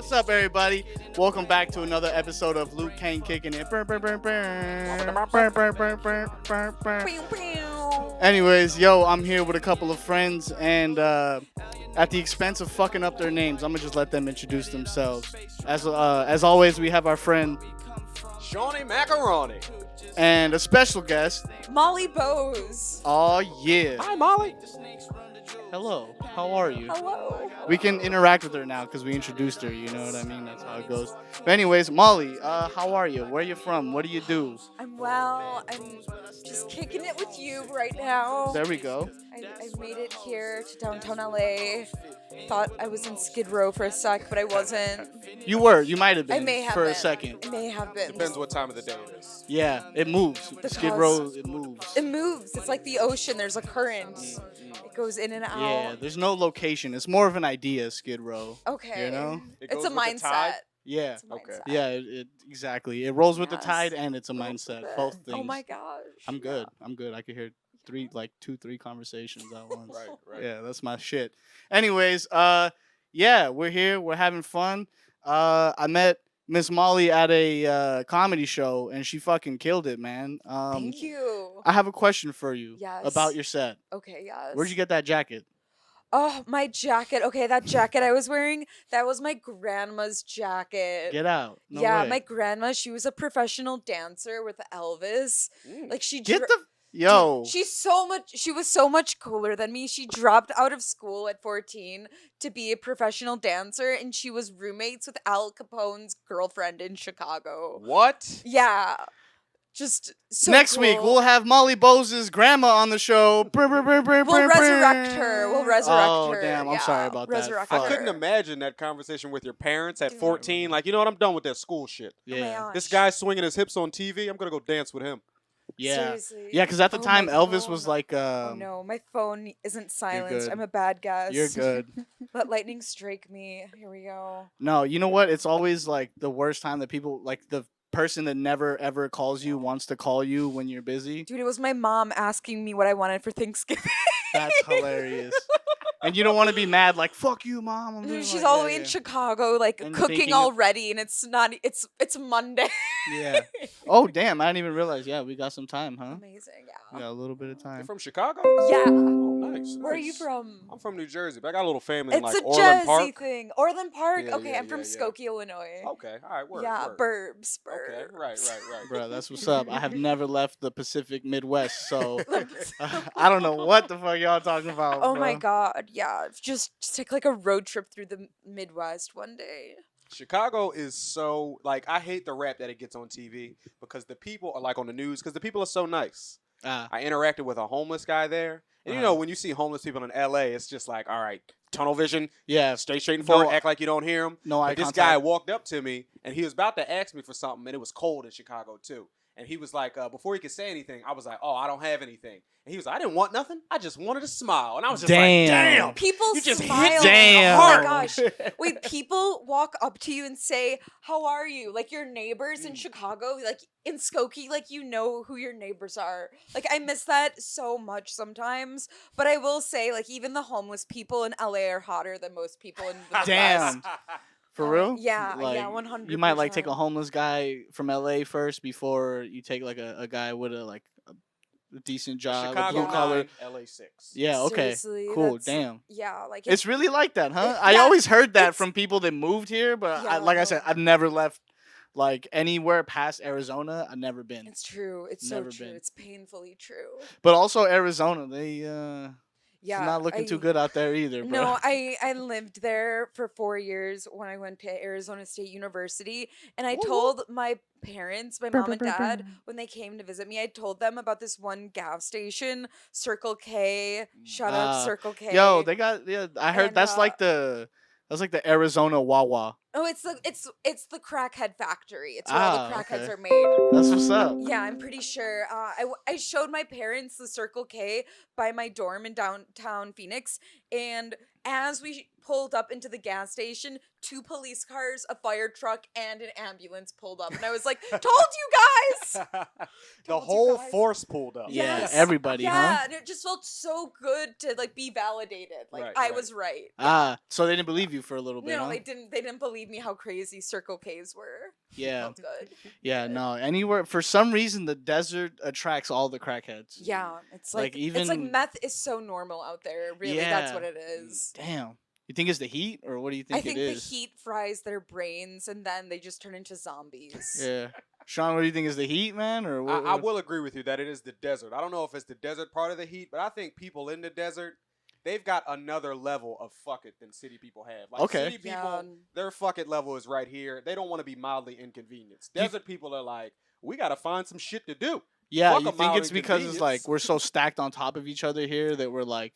What's up, everybody? Welcome back to another episode of Luke Kane Kicking It. Anyways, yo, I'm here with a couple of friends, and at the expense of fucking up their names, I'm gonna just let them introduce themselves. As always, we have our friend Shawnee Macaroni. and a special guest. Molly Bose. Oh yeah. Hi, Molly. Hello. How are you? Hello. We can interact with her now because we introduced her. You know what I mean? That's how it goes. But anyways, Molly, how are you? Where are you from? What do you do? I'm well. I'm just kicking it with you right now. There we go. I made it here to downtown LA. Thought I was in Skid Row for a sec, but I wasn't. You were. You might have been I may have for been. a second. I may have been. Depends what time of the day it is. Yeah, it moves. The Skid cause- Row, it moves. It moves. It's like the ocean. There's a current. It goes in and out. Yeah, there's no location. It's more of an idea, Skid Row. Okay. You know? It It's goes a with the mindset. tide? Yeah. It's a Okay. mindset. Yeah, it exactly. It rolls with the Yes. tide and it's a Rolls mindset. with it. Both things. Oh my gosh. I'm good. I'm good. I could hear three conversations at once. Right. Yeah, that's my shit. Anyways, yeah, we're here. We're having fun. I met Miss Molly at a comedy show, and she fucking killed it, man. Thank you. I have a question for you Yes. about your set. Okay, yes. Where'd you get that jacket? Oh, my jacket. Okay, that jacket I was wearing, that was my grandma's jacket. Get out. No yeah, way. my grandma, she was a professional dancer with Elvis. Like she Get dro- the yo. Dude, she was so much cooler than me. She dropped out of school at 14 to be a professional dancer, and she was roommates with Al Capone's girlfriend in Chicago. What? Yeah. Just so Next week cool. we'll have Molly Bose's grandma on the show. We'll resurrect her. We'll resurrect Oh, her. damn, I'm yeah. sorry about that. Resurrect Fuck. I her. couldn't imagine that conversation with your parents at Dude. 14. Like, you know what? I'm done with that school shit. Oh my Yeah. This gosh. guy swinging his hips on TV. I'm gonna go dance with him. Yeah. Seriously. Yeah, because at the Oh, time my Elvis was phone. like Oh no, my phone isn't silenced. good. I'm a bad guest. You're good. Let lightning strike me. Here we go. No, you know what? It's always like the worst time that people like the person that never ever calls you wants to call you when you're busy. Dude, it was my mom asking me what I wanted for Thanksgiving. That's hilarious. And you don't want to be mad like fuck you, mom. I'm doing She's like, all the yeah, way in yeah. Chicago, like And cooking thinking of- already, and it's not. It's Monday. Yeah. Oh damn! I didn't even realize. Yeah, we got some time, huh? Amazing. We Yeah. got a little bit of You're time. from Chicago? Yeah. Oh, nice. Where are you nice. from? I'm from New Jersey, but I got a little family in It's like a Orland Jersey Park. thing. Orland Park. Yeah, Okay, yeah, I'm from yeah, yeah. Skokie, Illinois. Okay, all right, word. yeah, word. burbs. Okay, right. Bro, that's what's up. I have never left the Pacific Midwest, so Let's- I don't know what the fuck y'all talking about. Oh my bro. god, yeah. Just take like a road trip through the Midwest one day. Chicago is so like I hate the rap that it gets on TV because the people are like on the news because the people are so nice. Ah, I interacted with a homeless guy there, and you Uh-huh. know when you see homeless people in LA, it's just like all right, tunnel vision, yeah. stay straight and forward, No, act like you don't hear him. No eye But this contact. guy walked up to me and he was about to ask me for something, and it was cold in Chicago too. And he was like, before he could say anything, I was like, oh, I don't have anything. And he was like, I didn't want nothing. I just wanted to smile. And I was just Damn. like, damn. People You just hit smile. Damn. Oh my gosh. Wait, people walk up to you and say, "How are you?" Like your neighbors in Chicago, like in Skokie, like you know who your neighbors are. Like I miss that so much sometimes. But I will say, like even the homeless people in LA are hotter than most people in the Damn. Midwest. For real? Yeah, Like, yeah, 100%. You might like take a homeless guy from LA first before you take like a guy with a decent job, a Chicago blue collar. 9, LA 6. Yeah, okay. Seriously, Cool. that's- Damn. Yeah, like It's really like that, huh? I Yeah, always heard that it's- from people that moved here, but Yeah, like I said, no. I've never left like anywhere past Arizona. I've never been. it's true. It's Never so true. been. It's painfully true. But also Arizona, they Yeah, it's not looking too I- good out there either, bro. No, I lived there for 4 years when I went to Arizona State University, and I told my parents, my mom and dad, when they came to visit me, I told them about this one gas station, Circle K. Shout out Ah, Circle K. Yo, they got I heard And, that's like the Arizona Wawa. Oh, it's the crackhead factory. It's where all Ah, the crackheads okay. are made. That's what's up. Yeah, I'm pretty sure. I showed my parents the Circle K by my dorm in downtown Phoenix, and as we pulled up into the gas station, 2 police cars, a fire truck, and an ambulance pulled up, and I was like, "Told you guys!" The Told you whole guys. force pulled up. Yeah, Yes. everybody, Yeah, huh? and it just felt so good to like be validated. Like Right, I right. was right. Ah, so they didn't believe you for a little bit, No, huh? they didn't. They didn't believe believe me how crazy Circle K's were. Yeah. Felt good. Yeah, no. Anywhere for some reason the desert attracts all the crackheads. Yeah, it's Like, like it's like even- meth is so normal out there. Really, that's what Yeah. it is. Damn. You think it's the heat or what do you I think think it the is? heat fries their brains and then they just turn into zombies. Yeah. Sean, what do you think is the heat, man? Or what? I will agree with you that it is the desert. I don't know if it's the desert part of the heat, but I think people in the desert, they've got another level of fuck it than city people have. Like Okay. city people, their fuck it level is right here. They don't want to be mildly inconvenienced. Do you- Desert people are like, we got to find some shit to do. Yeah, fuck you a think mild it's because it's like inconvenience. we're so stacked on top of each other here that we're like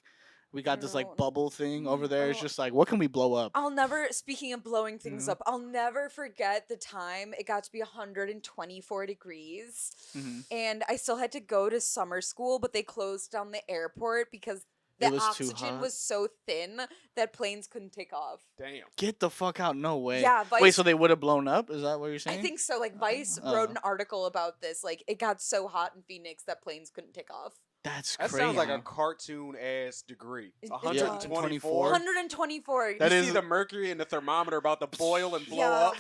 we got I this don't like know. bubble thing over there. It's Oh. just like what can we blow up? I'll never, speaking of blowing things Mhm. up, I'll never forget the time it got to be 124 degrees. Mhm. And I still had to go to summer school, but they closed down the airport because the It was too oxygen hot? was so thin that planes couldn't take off. Damn. Get the fuck out! No way. Yeah, Wait, Vice- so they would have blown up? Is that what you're saying? I think so. Like Vice Oh. wrote an article about this. Like it got so hot in Phoenix that planes couldn't take off. That's That crazy. sounds like a cartoon ass degree. It- 124. 124. That you is- see the mercury in the thermometer about to boil and blow Yeah. up.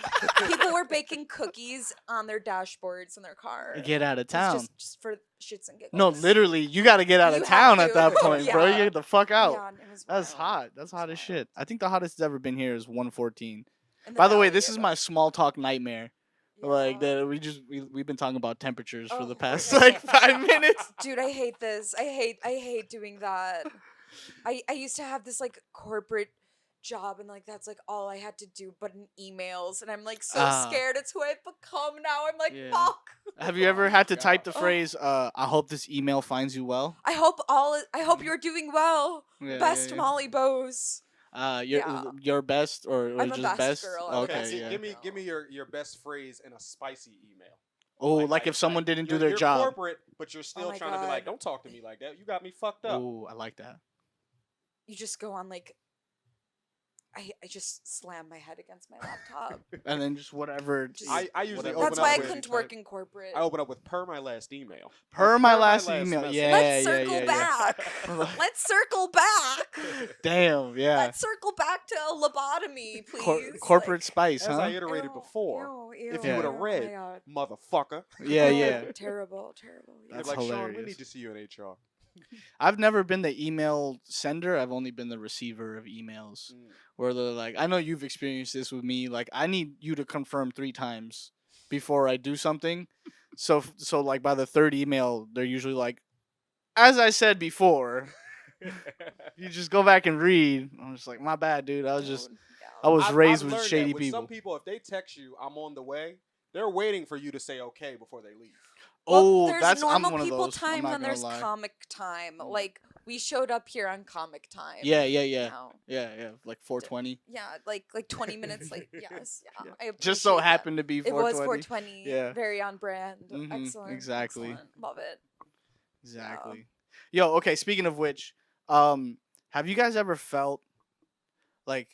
People were baking cookies on their dashboards in their car. Get out of It's town. just for shits and giggles. No, literally, you got to get out of You have town at to. that point, bro. You Yeah. get the fuck out. Yeah, and it was That's wild. hot. That's It was hot as shit. wild. I think the hottest it's ever been here is 114. In By the way, valley, this yeah, is but- my small talk nightmare. Like Yeah. that, we've been talking about temperatures for Oh, the past yeah. like 5 minutes. Dude, I hate this. I hate doing that. I used to have this like corporate job and like that's like all I had to do but in emails and I'm like so Ah. scared it's who I've become now. I'm like, Yeah. fuck. Have you ever had to God. type the Oh. phrase, "I hope this email finds you well"? I hope you're doing well. Yeah, Best yeah, yeah. Molly Bose. Your your best or I'm a just best girl, I would Okay, say. yeah. Give me your best phrase in a spicy email. Oh, like if someone didn't do their you're job. corporate, but you're still my trying to be like, God. don't talk to me like that. You got me fucked up. Oh, I like that. You just go on like I just slam my head against my laptop. And then just whatever. Just- I usually whatever. open That's up why I with- couldn't work in corporate. I open up with per my last email. Per Or my last email. message. Yeah, Let's yeah, circle yeah, back. Let's circle back. Damn, yeah. Let's circle back to lobotomy, please. Corporate spice, As huh? I iterated Ew, before. ew, If ew, you would have oh my read, God. motherfucker. Yeah, Oh, yeah. Terrible. You're That's like, Sean, we hilarious. need to see you in HR. I've never been the email sender. I've only been the receiver of emails. Where they're like, I know you've experienced this with me. Like, I need you to confirm 3 times before I do something. So like by the third email, they're usually like, as I said before. You just go back and read. I'm just like, my bad, dude. I was just Dude, yeah. I was I've raised with learned that shady with people. Some people, if they text you, I'm on the way, they're waiting for you to say okay before they leave. Oh, there's that's I'm normal one of people those. I'm time not and gonna there's lie. comic time. Like we showed up here on comic time. Yeah. now. Yeah, like 420. Yeah, like 20 minutes late. Yes, yeah. I Just so appreciate that. happened to be It 420. was 420. Yeah. Very on brand. Mhm, Excellent. exactly. Excellent. Love it. Exactly. Yo, okay, speaking of which, have you guys ever felt like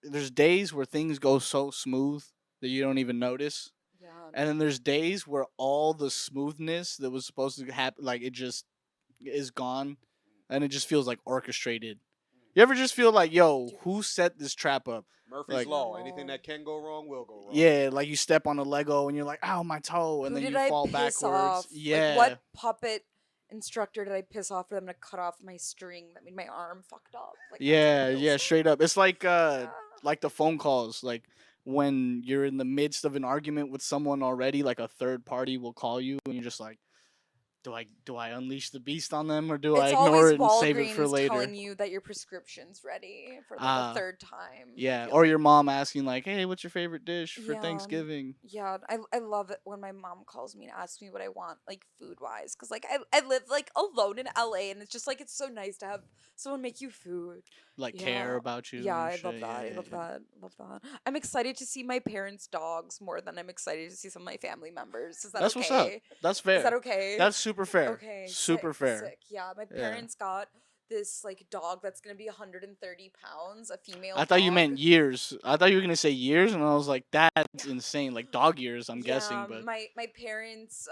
there's days where things go so smooth that you don't even notice? Yeah. And then there's days where all the smoothness that was supposed to happen, like it just is gone, and it just feels like orchestrated. You ever just feel like, yo, who set this trap up? Murphy's Like- Law. Anything that can go wrong will go wrong. Yeah, like you step on a Lego and you're like, ow, my toe, and Who then did you I fall piss backwards. off? Yeah. Like, what puppet instructor did I piss off for them to cut off my string that made my arm fucked up? Like, that's Yeah, what it yeah, feels straight up. It's like like. like the phone calls, like when you're in the midst of an argument with someone already, like a third party will call you and you're just like, do I unleash the beast on them or do I It's ignore always it and save it for Walgreens later? telling you that your prescription's ready for like Ah, the third time. Yeah, Feels or like- your mom asking like, "Hey, what's your favorite dish for Yeah. Thanksgiving?" Yeah, I love it when my mom calls me and asks me what I want, like food wise, because like I live like alone in LA, and it's just like it's so nice to have someone make you food. Like care Yeah. about you. Yeah, and I love shit. that. Yeah, I love yeah, that. Love that. I'm excited to see my parents' dogs more than I'm excited to see some of my family members. Is that That's okay? what's up. That's fair. Is that okay? That's super fair. Okay. Super sick, fair. Sick. Yeah, my Yeah. parents got this like dog that's gonna be 130 pounds, a female. I thought you meant dog. years. I thought you were gonna say years, and I was like, that's insane. Like dog years, I'm guessing, Yeah, but my parents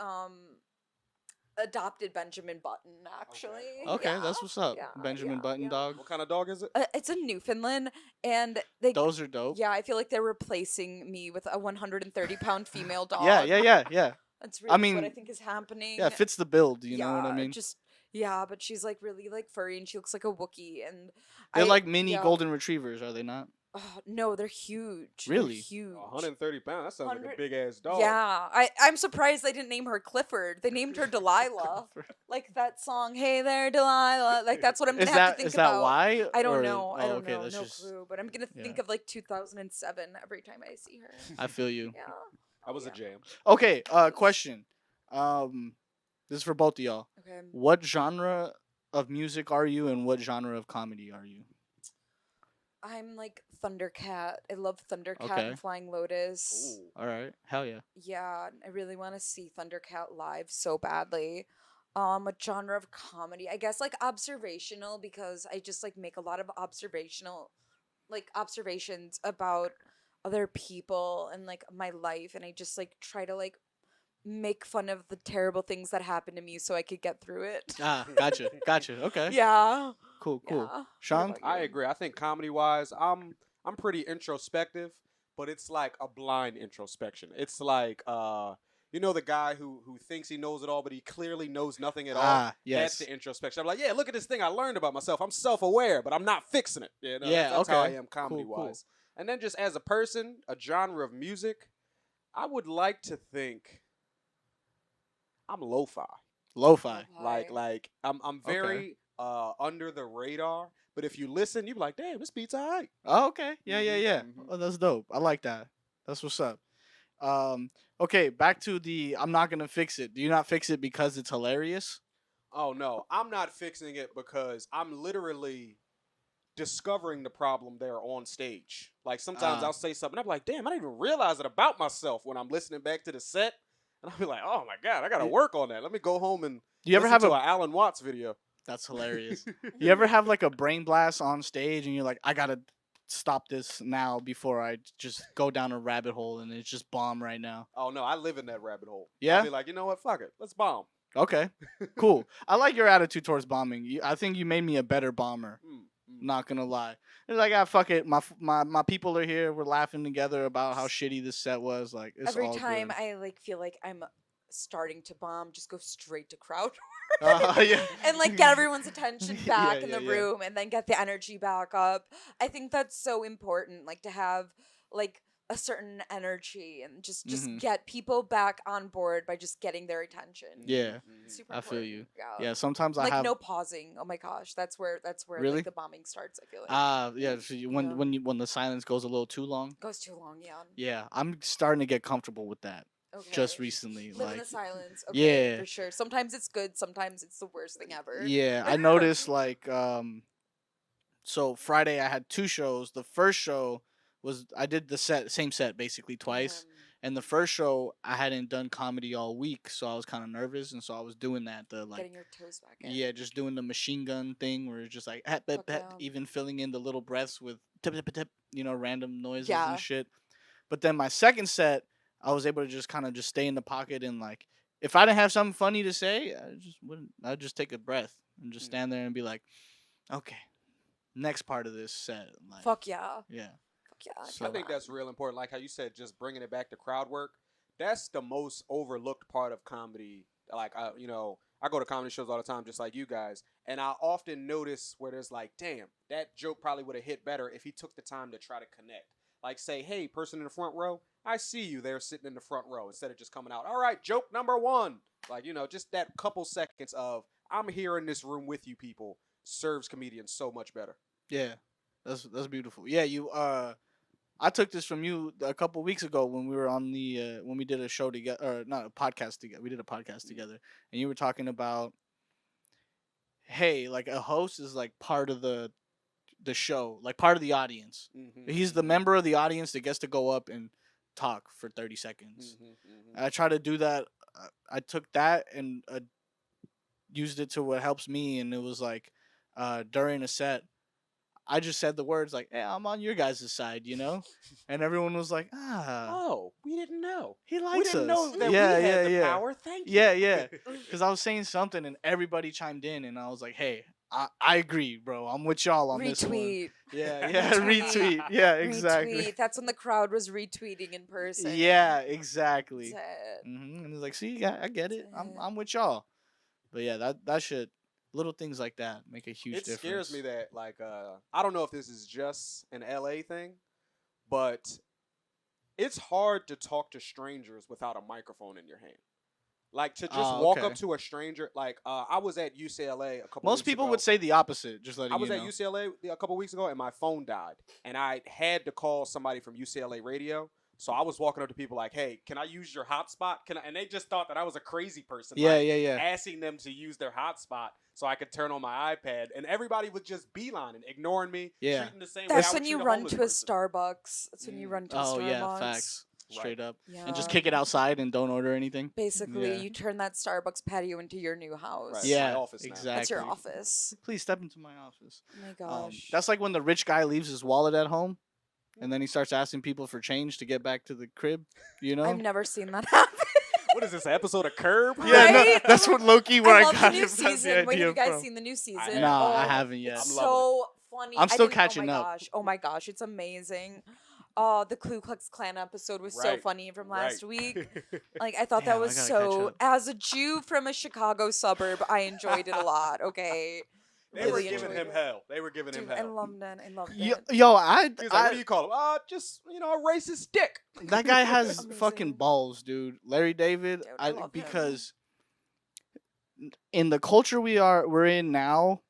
adopted Benjamin Button, actually. Okay, Yeah, that's what's up. yeah, Benjamin yeah, Button yeah. dog. What kind of dog is it? It's a Newfoundland, and they. Those are dope. Yeah, I feel like they're replacing me with a 130-pound female dog. Yeah. That's I really what I mean, think is happening. yeah, it fits the build. You know what I Yeah, mean? just yeah, but she's like really like furry and she looks like a Wookiee and They're I like mini yeah. golden retrievers, are they not? Oh, no, they're huge. They're Really? huge. 130 pounds. That sounds like a 100 big ass dog. Yeah, I'm surprised they didn't name her Clifford. They named her Delilah. Like that song, "Hey there, Delilah." Like that's what I'm gonna have to think Is that about. why? I don't or- know. I Oh, don't okay, know. that's No just. clue. But I'm gonna think yeah. of like 2007 every time I see her. I feel you. Yeah. That was yeah. a jam. Okay. Question. This is for both of y'all. Okay. What genre of music are you, and what genre of comedy are you? I'm like Thundercat. I love Thundercat Okay. and Flying Lotus. Ooh. All right. Hell yeah. Yeah, I really want to see Thundercat live so badly. A genre of comedy, I guess like observational because I just like make a lot of observations about other people and like my life and I just like try to like make fun of the terrible things that happen to me so I could get through it. Ah, gotcha. Okay. Yeah. Cool. Yeah. Sean? What about I you? agree. I think comedy wise, I'm pretty introspective, but it's like a blind introspection. It's like you know the guy who thinks he knows it all, but he clearly knows nothing at all. Ah, That's yes. the introspection. I'm like, yeah, look at this thing I learned about myself. I'm self-aware, but I'm not fixing it. You know, Yeah, that's how I okay. am comedy Cool. wise. And then just as a person, a genre of music, I would like to think I'm lo-fi. Lo-fi. Like I'm very under the radar, but if you listen, you be like, damn, this beat's alright. Oh, okay. Yeah. Mhm. Oh, that's dope. I like that. That's what's up. Okay, back to the I'm not gonna fix it. Do you not fix it because it's hilarious? Oh no, I'm not fixing it because I'm literally discovering the problem there on stage. Like sometimes Ah. I'll say something, I'm like, damn, I didn't even realize it about myself when I'm listening back to the set. And I'll be like, oh my God, I gotta work on that. Let me go home and Do you ever listen have to a an Alan Watts video. That's hilarious. You ever have like a brain blast on stage and you're like, I gotta stop this now before I just go down a rabbit hole and it's just bomb right now? Oh no, I live in that rabbit hole. Yeah? I'll be like, you know what, fuck it. Let's bomb. Okay, cool. I like your attitude towards bombing. I think you made me a better bomber. Not gonna lie. It's like, fuck it. My people are here. We're laughing together about how shitty this set was. Like, it's Every all time good. I like feel like I'm starting to bomb, just go straight to crowd Yeah. and like get everyone's attention back Yeah, in the yeah. room and then get the energy back up. I think that's so important, like to have like a certain energy and just Mhm. get people back on board by just getting their attention. Yeah, Super I feel important. you. Yeah. Yeah, sometimes I Like have no pausing. Oh my gosh, that's where Really? like the bombing starts. I feel like yeah. So Yeah. when the silence goes a little too long. goes too long. Yeah. Yeah, I'm starting to get comfortable with that. Okay. Just recently, Live in like the silence. Okay, yeah. for sure. Sometimes it's good. Sometimes it's the worst thing ever. Yeah, I noticed like so Friday I had two shows. The first show was I did the same set basically twice. And the first show I hadn't done comedy all week, so I was kind of nervous, and so I was doing that Getting your toes back in. yeah, just doing the machine gun thing where it's just like Fuck yeah. even filling in the little breaths with tip tip tip, random noises Yeah. and shit. But then my second set, I was able to just kind of just stay in the pocket and like if I didn't have something funny to say, I'd just take a breath and just stand there and be like, okay, next part of this set, like Fuck yeah. yeah. Fuck yeah. So- I think that's real important. Like how you said, just bringing it back to crowd work. That's the most overlooked part of comedy. Like, I go to comedy shows all the time, just like you guys. And I often notice where there's like, damn, that joke probably would have hit better if he took the time to try to connect. Like say, hey, person in the front row, I see you there sitting in the front row instead of just coming out. All right, joke number one. Like, just that couple seconds of I'm here in this room with you people serves comedians so much better. Yeah, that's beautiful. Yeah, I took this from you a couple weeks ago when we were on the when we did a show together, or not a podcast together. We did a podcast together, and you were talking about, hey, like a host is like part of the show, like part of the audience. He's the member of the audience that gets to go up and talk for 30 seconds. I try to do that. I took that and used it to what helps me, and it was like during a set, I just said the words like, "Hey, I'm on your guys' side," and everyone was like, Oh, we didn't know. he We likes didn't us. know that yeah, we yeah, had the yeah. power. Thank you. Yeah. Because I was saying something and everybody chimed in, and I was like, "Hey, I agree, bro. I'm with y'all on this one." Retweet. Yeah, Retweet. retweet. Yeah, exactly. Retweet. That's when the crowd was retweeting in person. Yeah, exactly. That's it. And it's like, see, yeah, I get it. That's it. I'm with y'all. But yeah, that shit, little things like that make a huge It difference. scares me that like I don't know if this is just an LA thing, but it's hard to talk to strangers without a microphone in your hand. Like to just walk okay. up to a stranger. Like I was at UCLA a couple. Most weeks people ago. would say the opposite. Just letting I was you at know. UCLA a couple weeks ago and my phone died, and I had to call somebody from UCLA radio. So I was walking up to people like, "Hey, can I use your hotspot?" And they just thought that I was a crazy person. Yeah, like, yeah. Asking them to use their hotspot so I could turn on my iPad, and everybody was just beelining, ignoring me, Yeah. treating the same way I That's would when you treat run homeless to a person. Starbucks. That's when you run to a Oh Starbucks. yeah, facts. Straight up. Yeah. And just kick it outside and don't order anything. Basically, Yeah. you turn that Starbucks patio into your new house. Right. Yeah, my office now. exactly. That's your office. Please step into my office. Oh my gosh. That's like when the rich guy leaves his wallet at home, and then he starts asking people for change to get back to the crib. I've never seen that happen. What is this, an episode of Curb? Yeah, no, Right? that's what Loki. Where I love got the new it, season. the Wait, have idea you guys from. seen the new season? have. Nah, I Oh, haven't yet. It's I'm loving so funny. I'm still I didn't- catching oh my up. Gosh. Oh my gosh, it's amazing. Oh, the Ku Klux Klan episode was so Right. funny from last Right. week. Like I thought Damn, that I was gotta catch so. up. As a Jew from a Chicago suburb, I enjoyed it a lot. Okay, They were really giving enjoyed him it. hell. They were giving him Dude, I hell. loved it. I loved Yo, it. yo, He was like, what do you call him? Just, a racist dick. that guy has Amazing. fucking balls, dude. Larry David. Dude, I love him. Because in the culture we're in now,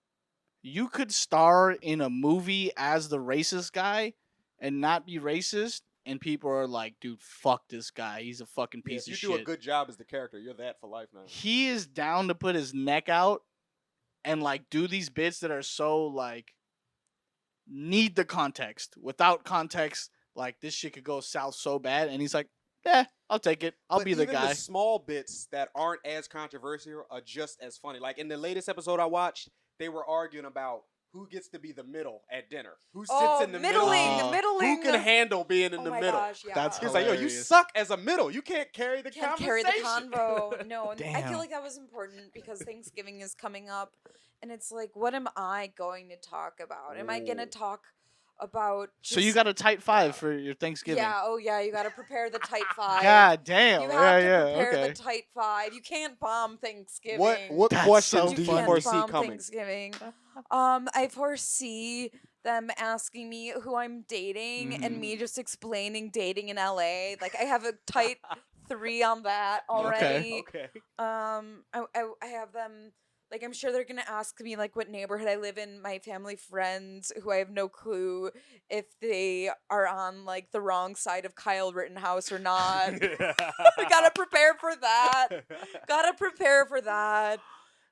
you could star in a movie as the racist guy and not be racist, and people are like, dude, fuck this guy. He's a fucking piece If of you shit. do a good job as the character, you're that for life now. He is down to put his neck out and like do these bits that are so like need the context. Without context, like this shit could go south so bad, and he's like, "Yeah, I'll take it. I'll But be the even guy." the small bits that aren't as controversial are just as funny. Like in the latest episode I watched, they were arguing about who gets to be the middle at dinner. Who sits in the middling, middle? middling. Who can handle being in Oh the my middle? gosh, yeah. That's He's like, yo, you hilarious. suck as a middle. You can't carry the Can't conversation. carry the convo. No, and I Damn. feel like that was important because Thanksgiving is coming up, and it's like, what am I going to talk about? Am I gonna Ooh. talk about? So you just- got a tight five for your Thanksgiving. Yeah. Oh yeah. You got to prepare the tight five. God damn. You Yeah, have to yeah. prepare Okay. the tight five. You can't bomb Thanksgiving. What That's questions so do You you funny. can't foresee bomb coming? Thanksgiving. I foresee them asking me who I'm dating and me just explaining dating in LA. Like I have a tight 3 on that already. Okay. I have them. Like I'm sure they're gonna ask me like what neighborhood I live in. My family friends who I have no clue if they are on like the wrong side of Kyle Rittenhouse or not. I gotta prepare for that. Gotta prepare for that.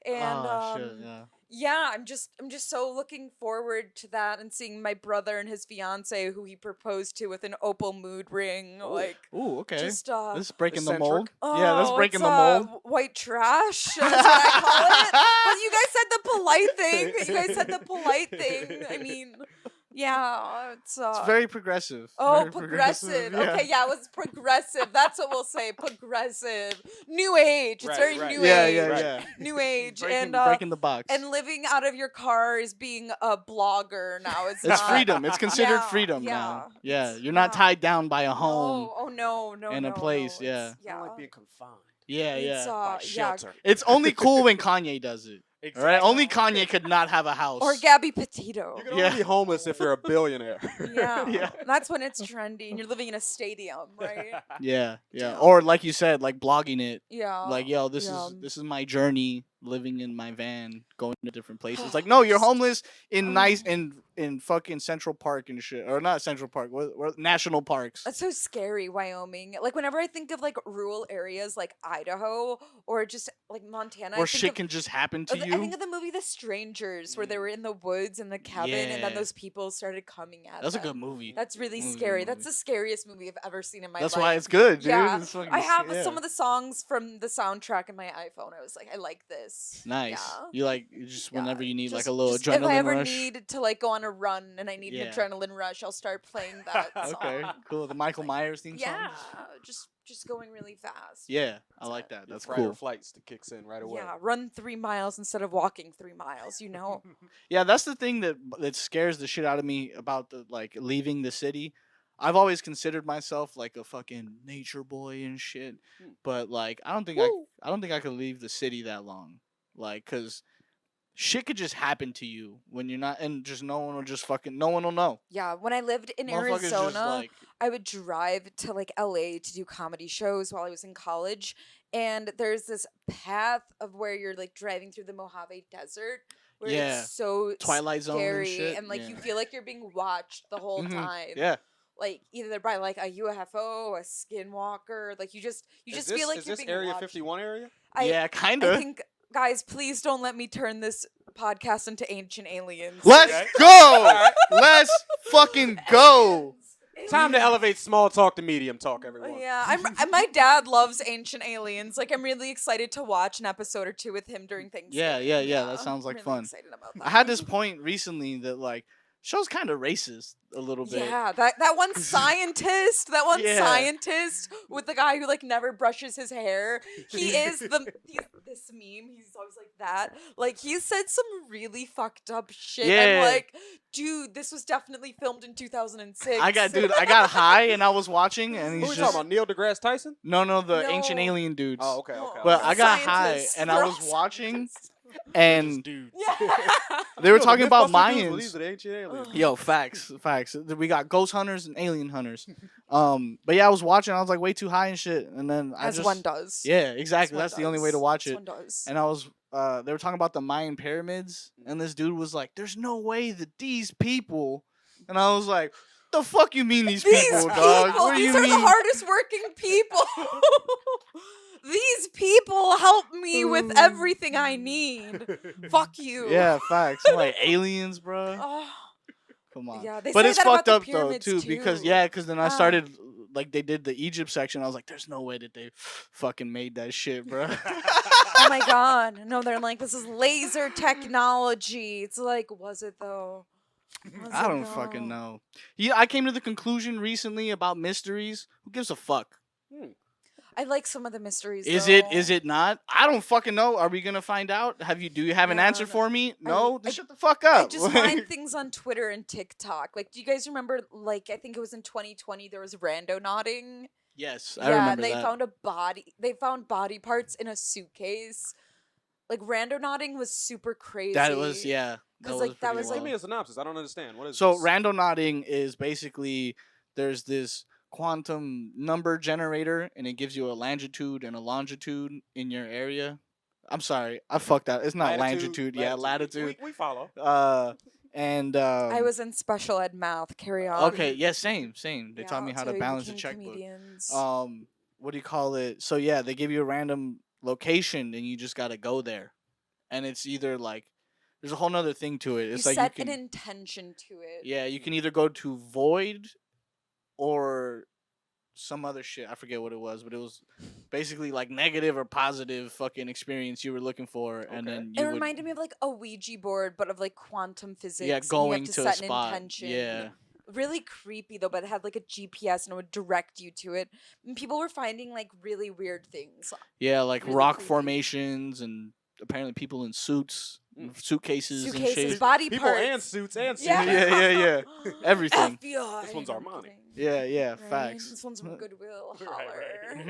And Oh, shit, yeah. yeah, I'm just so looking forward to that and seeing my brother and his fiance who he proposed to with an opal mood ring. Like Ooh, okay. just This is breaking the Eccentric. mold. Yeah, that's oh, breaking it's, the mold. White trash. That's what I call it. But you guys said the polite thing. You guys said the polite thing. I mean, yeah, it's It's very progressive. oh, Very progressive. yeah. Okay, yeah, it was progressive. That's what we'll say. Progressive. New age. It's Right, very right. new Yeah, age. yeah, Right. yeah. New age. Breaking, and breaking the box. and living out of your car is being a blogger now. It's It's not. freedom. It's considered Yeah, freedom yeah, now. Yeah, it's- you're not yeah. tied down by a home. No, oh no, no, and a no, place, no. yeah. It's, I don't like being confined Yeah, It's, yeah. by yeah. shelter. It's only cool when Kanye does it. All right, Exactly. only Kanye could not have a house. Or Gabby Petito. You can Yeah. only be homeless if you're a billionaire. Yeah. Yeah. That's when it's trendy and you're living in a stadium, right? Yeah, yeah. Damn. Or like you said, like blogging it. Yeah. Like, yo, this yeah. is my journey living in my van, going to different places. Like, no, you're homeless in nice in fucking Central Park and shit, or not Central Park, what national parks. That's so scary, Wyoming. Like whenever I think of like rural areas like Idaho or just like Montana, I Or think shit of, can just happen to I you. think of the movie The Strangers, where they were in the woods in the cabin, and then Yeah. those people started coming at That's a them. good movie. That's really Movie, scary. movie. That's the scariest movie I've ever seen in my That's life. why it's good, dude. Yeah, It's fucking I have yeah. some of the songs from the soundtrack in my iPhone. I was like, I like this. Yes. Nice. Yeah. You like just whenever you need like a little just adrenaline if I ever rush. need to like go on a run and I need Yeah. an adrenaline rush, I'll start playing that song. Okay, cool. The Michael Myers theme song. Yeah, just going really fast. Yeah, I That's like it. that. That's Fright or cool. flight kicks in right away. Yeah, run 3 miles instead of walking 3 miles. You know. Yeah, that's the thing that scares the shit out of me about the like leaving the city. I've always considered myself like a fucking nature boy and shit, but like I don't think Woo. I don't think I could leave the city that long. Like, cause shit could just happen to you when you're not, and just no one will know. Yeah, when I lived in Motherfuckers just Arizona, like I would drive to like LA to do comedy shows while I was in college. And there's this path of where you're like driving through the Mojave Desert where Yeah. it's so Twilight Zone and scary shit, and like yeah. you feel like you're being watched the whole Mhm, time. yeah. Like either by like a UFO, a skinwalker, like you just feel like is you're this being Area watched. 51 area? Yeah, I kinda. think guys, please don't let me turn this podcast into Ancient Aliens. Let's Okay. go. Let's fucking go. Time to elevate small talk to medium talk, everyone. Yeah, my dad loves Ancient Aliens. Like, I'm really excited to watch an episode or two with him during Thanksgiving. Yeah. That sounds like really fun. Excited about that. I had this point recently that like show's kind of racist a little bit. Yeah, that one scientist, Yeah. scientist with the guy who like never brushes his hair. He's this meme. He's always like that. Like he said some really fucked up shit. Yeah. I'm like, dude, this was definitely filmed in 2006. I got high and I was watching and Who he's we just talking about? Neil deGrasse Tyson? no the No. ancient alien dudes. Oh, okay. But I got Scientists. high and I They're was all watching scientists. and Dude. Yeah. they were talking about Mythbusters dudes? Well, these Mayans. are the ancient aliens. Yo, facts. We got ghost hunters and alien hunters. But yeah, I was watching. I was like way too high and shit, and then I As just one does. yeah, exactly. As That's one the only way to does. watch As it. one does. And I was they were talking about the Mayan pyramids, and this dude was like, "There's no way that these people," and I was like, "The fuck you mean these people, dog? What do These you are mean?" the hardest working people. These people help me with everything I need. Fuck you. Yeah, facts. I'm like aliens, bro. Oh, Come on. yeah, they But say it's that about fucked the up though pyramids, too, because too. then I started like they did the Egypt section. I was like, "There's no way that they fucking made that shit, bro." Oh my god. No, they're like, this is laser technology. It's like, was it though? Was I it don't though? fucking know. Yeah, I came to the conclusion recently about mysteries. Who gives a fuck? I like some of the mysteries. Is though. it not? I don't fucking know. Are we gonna find out? Do you have an Yeah, answer no. for me? No, then I- shut the fuck up. I just find things on Twitter and TikTok. Like, do you guys remember? Like, I think it was in 2020. There was rando nodding. Yes, I Yeah, remember and they that. found a body. They found body parts in a suitcase. Like, rando nodding was super crazy. That was yeah. 'Cause, like, that pretty was, Give like- me a synopsis. I don't understand. What is So this? randonauting is basically there's this quantum number generator and it gives you a longitude and a longitude in your area. I'm sorry, I fucked that. It's not longitude, yeah, latitude. We follow. And I was in special ed math. Carry on. okay, yeah, same. They taught me how to so we balance a became checkbook. comedians. What do you call it? So yeah, they give you a random location and you just gotta go there, and it's either like there's a whole nother thing to it. It's you like set you can an intention to it. yeah, you can either go to void or some other shit. I forget what it was, but it was basically like negative or positive fucking experience you were looking for, and Okay. then It you would reminded me of like a Ouija board, but of like quantum physics. yeah and you going have to, to a set an spot. intention. Yeah, Really creepy though, but it had like a GPS and it would direct you to it. And people were finding like really weird things. yeah, like Really rock creepy. formations and apparently people in suitcases and Suitcases, shit. body People parts. and suits and suits. Yeah. Yeah. Everything. FBI. This one's and Armani. everything. Yeah, Right? facts. This one's from Goodwill. Right, Holler. right.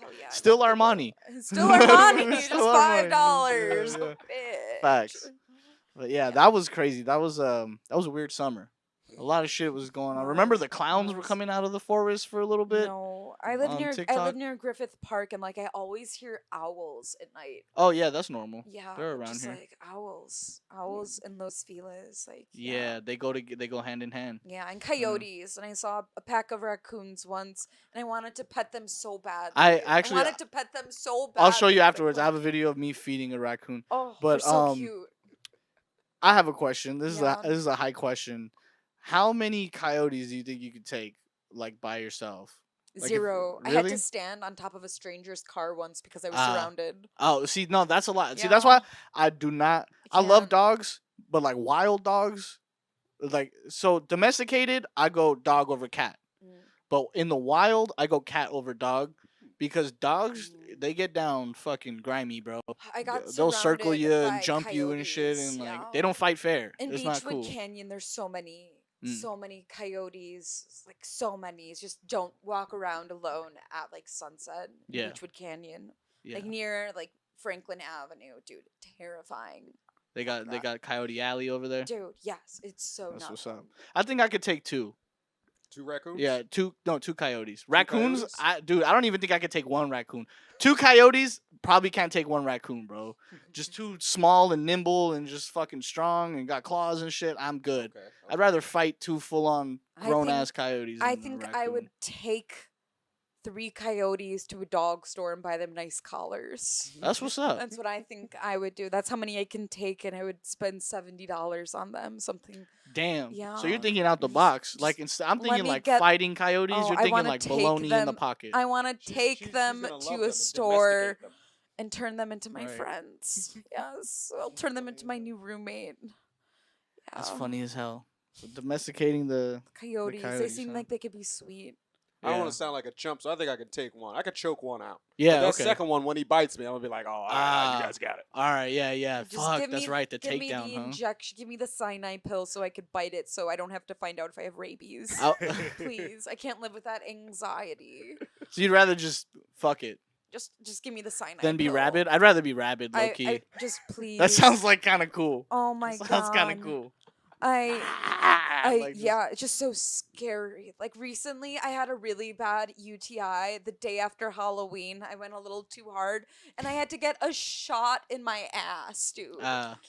Hell yeah. I Still love Goodwill. Armani. Still Armani. Just Still Armani. $5. Yeah. Bitch. Facts. But yeah, that was crazy. That was a weird summer. A lot of shit was going on. Remember the clowns were coming out of the forest for a little bit? No, I live on near TikTok? Griffith Park, and like I always hear owls at night. Oh yeah, that's normal. Yeah, They're around just here. like owls and Los Feliz, like Yeah, they go hand in hand. yeah, and coyotes. And I saw a pack of raccoons once, and I wanted to pet them so bad. I actually wanted to pet them so bad. I'll show you afterwards. I have a video of me feeding a raccoon. Oh, but, they're so um, cute. I have a question. This Yeah. is a high question. How many coyotes do you think you could take like by yourself? Like, Zero. I had really? to stand on top of a stranger's car once because I was Ah. surrounded. Oh, see, no, that's a lot. See, Yeah. that's why I do not. I love Can't. dogs, but like wild dogs, like so domesticated, I go dog over cat. Mm. But in the wild, I go cat over dog because dogs they get down fucking grimy, bro. I got They'll circle surrounded you and by jump you and shit, coyotes. and like Yeah. they don't fight fair. In It's not Beechwood cool. Canyon, there's so many, Mm. so many coyotes. It's like so many. It's just don't walk around alone at like sunset in Yeah. Beechwood Canyon, Yeah, like near like Franklin Avenue, dude. Terrifying, they got Coyote Alley over there. dude. Yes, it's so That's not what's fun. up. I think I could take two. 2 raccoons? Yeah, two coyotes. Raccoons, coyotes? I don't even think I could take one raccoon. 2 coyotes, probably can't take one raccoon, bro. Just too small and nimble and just fucking strong and got claws and shit. I'm good. Okay. I'd rather fight 2 full on I grown ass think- coyotes. I than a think I raccoon. would take 3 coyotes to a dog store and buy them nice collars. That's what's up. That's what I think I would do. That's how many I can take, and I would spend $70 on them. Something. Damn. Yeah. So you're thinking out the box. Like instead, I'm let thinking me like get- fighting coyotes. Oh, You're I thinking wanna like take bologna in the them- pocket. I want to She's- take she's them gonna love to them a and store domesticate them. and turn them into my Right. friends. Yes, I'll turn them into my new roommate. Yeah. That's funny as hell. So domesticating the Coyotes. They coyotes, seem huh? like they could be sweet. I don't Yeah. want to sound like a chump, so I think I could take one. I could choke one out. yeah. But that Okay. second one, when he bites me, I'm gonna be like, "Oh, all right, Ah. you guys got it." All right. Yeah. Yeah. Just Fuck. give That's me- right. The Give me takedown, the huh? injection. Give me the cyanide pill so I could bite it, so I don't have to find out if I have rabies. I'll- Please, I can't live with that anxiety. So you'd rather just fuck it Just give me the cyanide. than be pill. rabid? I'd rather be rabid, low key. I just please. That sounds like kind of cool. Oh my That god. sounds kind of cool. Like, just- Yeah, it's just so scary. Like recently, I had a really bad UTI the day after Halloween. I went a little too hard, and I had to get a shot in my ass, dude.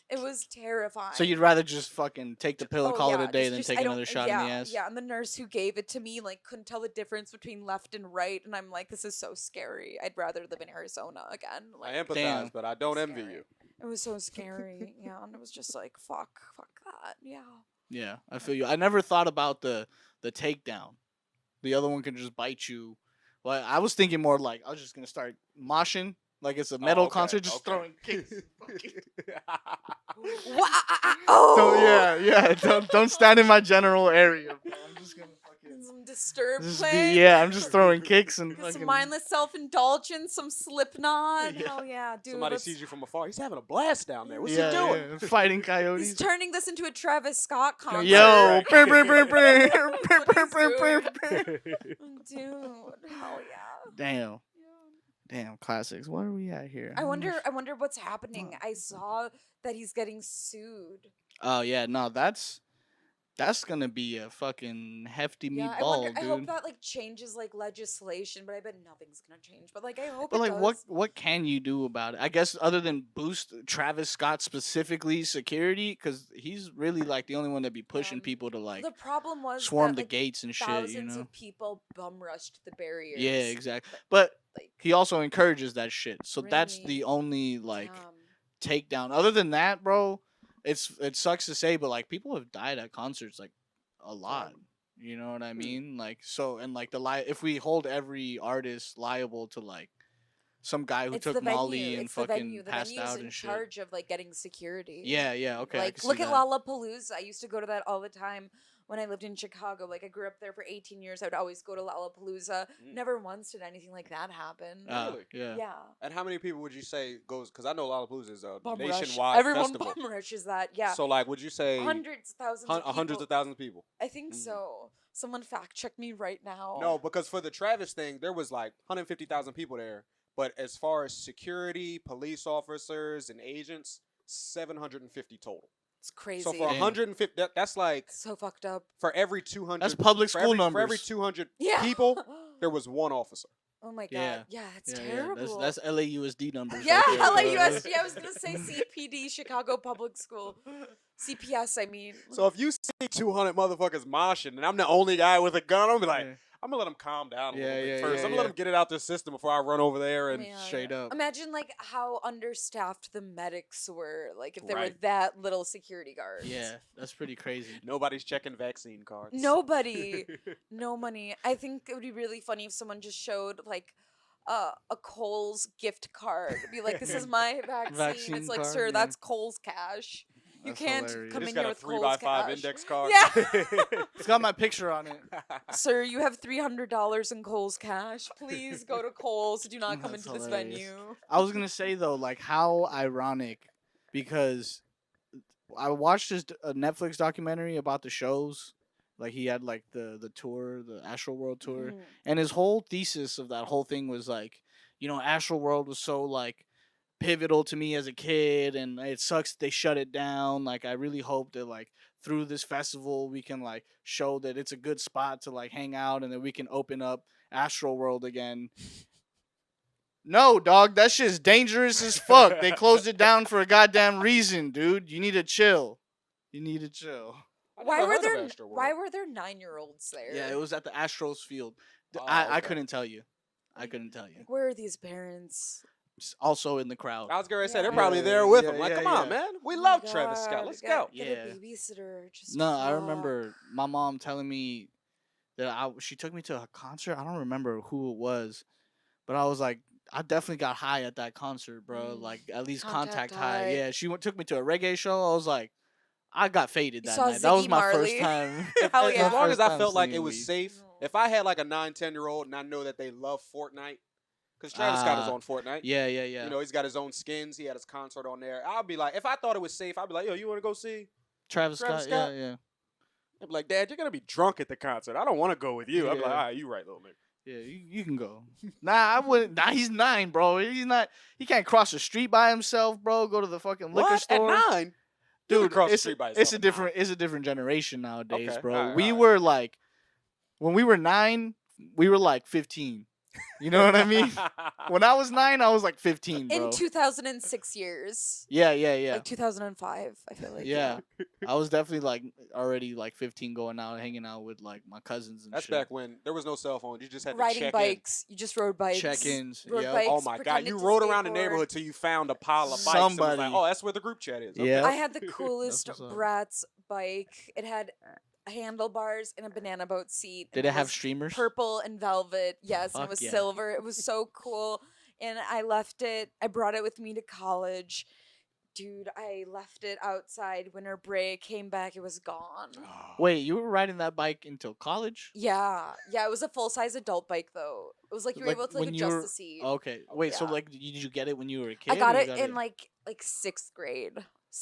It was terrifying. So you'd rather just fucking take the pill and Oh, call yeah, it a day just- than just- take I don't- another shot yeah, in the ass? Yeah, and the nurse who gave it to me like couldn't tell the difference between left and right, and I'm like, this is so scary. I'd rather live in Arizona again. I Like, empathize, Damn. but I don't envy Scary. you. it was so scary. Yeah, and it was just like, fuck that. Yeah. Yeah, I feel you. I never thought about the takedown. The other one can just bite you. Well, I was thinking more like I was just gonna start moshing, like it's a metal okay, concert, just okay. throwing kicks. Oh, Don't stand in my general area. Bro. I'm just gonna fucking Some Disturbed just playing. yeah. I'm just throwing kicks and Some fucking. mindless self-indulgence, some Slipknot. Yeah. Hell yeah, dude. Somebody let's- sees you from afar. He's having a blast down there. What's yeah, he doing? yeah, fighting He's coyotes. turning this into a Travis Scott concert. Yo, brr, brr, brr, brr, brr, brr, brr, brr, brr. Dude, hell yeah. Damn, damn, classics. What are we at here? I wonder what's happening. I saw that he's getting sued. Oh yeah, no, that's gonna be a fucking hefty Yeah, meatball, I hope dude. that like changes like legislation, but I bet nothing's gonna change. But like I hope But it like, does. what can you do about it? I guess other than boost Travis Scott specifically security, because he's really like the only one that be pushing Um, people to like The problem was swarm that, the like, gates and shit. thousands You know? of people bum rushed the barriers. Yeah, exactly. But Like he also encourages that shit. So that's Really? the only like damn. takedown. Other than that, bro, it sucks to say, but like people have died at concerts like a lot. You know what I mean? Like so, and like if we hold every artist liable to like some guy who It's took the venue. Molly and It's the fucking venue. The passed venue's out in and shit. charge of like getting security. Yeah, yeah, okay. I Like can look see at that. Lollapalooza. I used to go to that all the time when I lived in Chicago. Like I grew up there for 18 years. I would always go to Lollapalooza. Mm. Never once did anything like that happen. Really? Yeah. Yeah. And how many people would you say goes? Because I know Lollapalooza is a Bum rush. nationwide Everyone festival. bum rushes that. Yeah. So like, would you say hundreds of thousands of people. hundreds of thousands of people? I think Mm. so. Someone fact check me right now. No, because for the Travis thing, there was like 150,000 people there. But as far as security, police officers, and agents, 750 total. It's crazy. So for Damn. 150, that's like so fucked up. for every 200. That's public for school every, numbers. For every 200 Yeah. people, there was one officer. Oh my god. Yeah. Yeah, it's Yeah, terrible. That's LAUSD numbers. Yeah, right there, bro. LAUSD. I was gonna say CPD, Chicago Public School, CPS. I mean, So if you see 200 motherfuckers moshing, and I'm the only guy with a gun, I'm be like, Yeah. I'm gonna let him calm down a Yeah, little bit yeah, first. yeah, I'm gonna let yeah. him get it out the system before I run over there and. Man. Straight up. Imagine like how understaffed the medics were. Like if there were Right. that little security guards. Yeah, that's pretty crazy. Nobody's checking vaccine cards. Nobody. No money. I think it would be really funny if someone just showed like a Kohl's gift card. Be like, this is my vaccine. Vaccine It's like, card, sir, yeah. that's Kohl's cash. You That's can't hilarious. come It's in got here a with 3x5 Kohl's cash. index card. Yeah. It's got my picture on it. Sir, you have $300 in Kohl's cash. Please go to Kohl's. Do not come That's into this hilarious. venue. I was gonna say though, like how ironic, because I watched a Netflix documentary about the shows. Like he had like the tour, the Astral World tour, Mhm. and his whole thesis of that whole thing was like, Astral World was so like pivotal to me as a kid, and it sucks they shut it down. Like I really hope that like through this festival we can like show that it's a good spot to like hang out, and that we can open up Astral World again. No, dog, that shit's dangerous as fuck. They closed it down for a goddamn reason, dude. You need to chill. You need to chill. I Why never were heard of there Astro World. why were there 9-year-olds there? Yeah, it was at the Astros field. Oh, I okay. couldn't tell you. I couldn't tell you. Where are these parents? It's also in the crowd. I was gonna say they're Yeah. probably Yeah, there with yeah, him. Like, yeah, come on, yeah. man. We Oh my love Travis Scott. God, Let's get- go. Get Yeah. a babysitter. Just No, I fuck. remember my mom telling me that she took me to a concert. I don't remember who it was, but I was like, I definitely got high at that concert, bro. Mm. Like at least Contact contact high. high. Yeah, took me to a reggae show. I was like, I got faded You that saw night. That was Ziggy my first Marley. time. Hell As yeah. long as First I time felt like it seeing was weed. safe. No. If I had like a 9, 10-year-old and I know that they love Fortnite, because Travis Scott is Ah, on Fortnite. Yeah, yeah, yeah. You know, he's got his own skins. He had his concert on there. I'll be like, if I thought it was safe, I'd be like, yo, you want to go see? Travis Travis Scott. Scott? Yeah, yeah. I'd be like, Dad, you're gonna be drunk at the concert. I don't want to go with you. I'd be like, Yeah. all right, you right, little nigga. Yeah, you can go. Nah, I wouldn't. Nah, he's 9, bro. He's not. He can't cross the street by himself, bro. Go to the fucking liquor What? store. At 9? You could Dude, cross the it's street by it's yourself a at different it's a different generation nowadays, Okay, bro. alright, we alright. were like, when we were 9, we were like 15. You know what I mean? 9. When I was 9, I was like 15, bro. In 2006 years. Yeah, yeah, yeah. Like 2005, I feel like. Yeah. I was definitely like already like 15, going out hanging out with like my cousins and That's shit. back when there was no cell phone. You just had to Riding check bikes. You just rode bikes. Check-ins. Rode Yep. bikes, in. Oh my god, pretended you to rode around the skateboard. neighborhood till you found a pile of bikes. And was Somebody. like, oh, that's where the group chat is. Okay. Yeah. I had the coolest what's up. Bratz bike. It had handlebars and a banana boat seat. and Did it have was streamers? purple and velvet? Yes, and Fuck it was yeah. silver. It was so cool. And I brought it with me to college. Dude, I left it outside winter break, came back, it was gone. Wait, you were riding that bike until college? Yeah. Yeah, it was a full-size adult bike though. It was like you were Like, able to like when you adjust were- the seat. Okay. Wait, so Yeah. like did you get it when you were a kid? I got or it you in like 6th grade.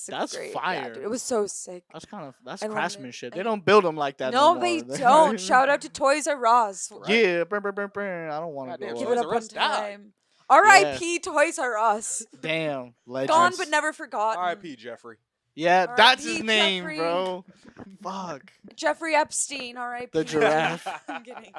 That's grade. fire. Yeah, dude, it was so sick. That's I loved it. craftsmanship. They I- don't build them like that. No, No, they more. don't. Shout out to Toys R Us. Yeah, brr, brr, brr, brr. I don't want to Goddamn, go. Give Toys it up. up R on Us died. time. R.I.P. Toys R Us. Damn, legends. Gone but never forgotten. R.I.P. Jeffrey. Yeah, R.I.P. that's his name, Jeffrey. bro. Fuck. Jeffrey Epstein. R.I.P. The giraffe. I'm kidding.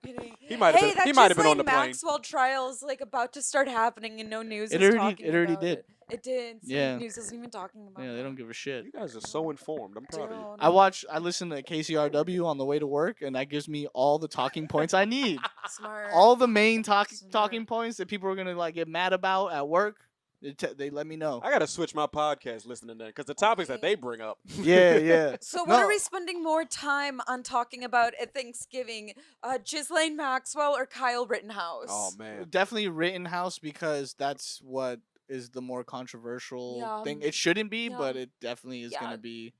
Kidding. He might have Hey, been. that He might have been on Ghislaine the plane. Maxwell trial's like about to start happening, and no news It is already- talking it already about did. it. It did. Yeah. News isn't even talking about Yeah, it. they don't give a shit. You guys are so informed. I'm proud of you. Dude, I listen to KCRW on the way to work, and that gives me all the talking points I need. Smart. All the main talking Smart. points that people are gonna like get mad about at work. They let me know. I gotta switch my podcast listening to because the topics that Okay. they bring up. Yeah, yeah. So what No. are we spending more time on talking about at Thanksgiving? Ghislaine Maxwell or Kyle Rittenhouse? Oh man. Definitely Rittenhouse, because that's what is the more controversial Yeah. thing. It shouldn't be, Yeah. but it definitely is Yeah. gonna be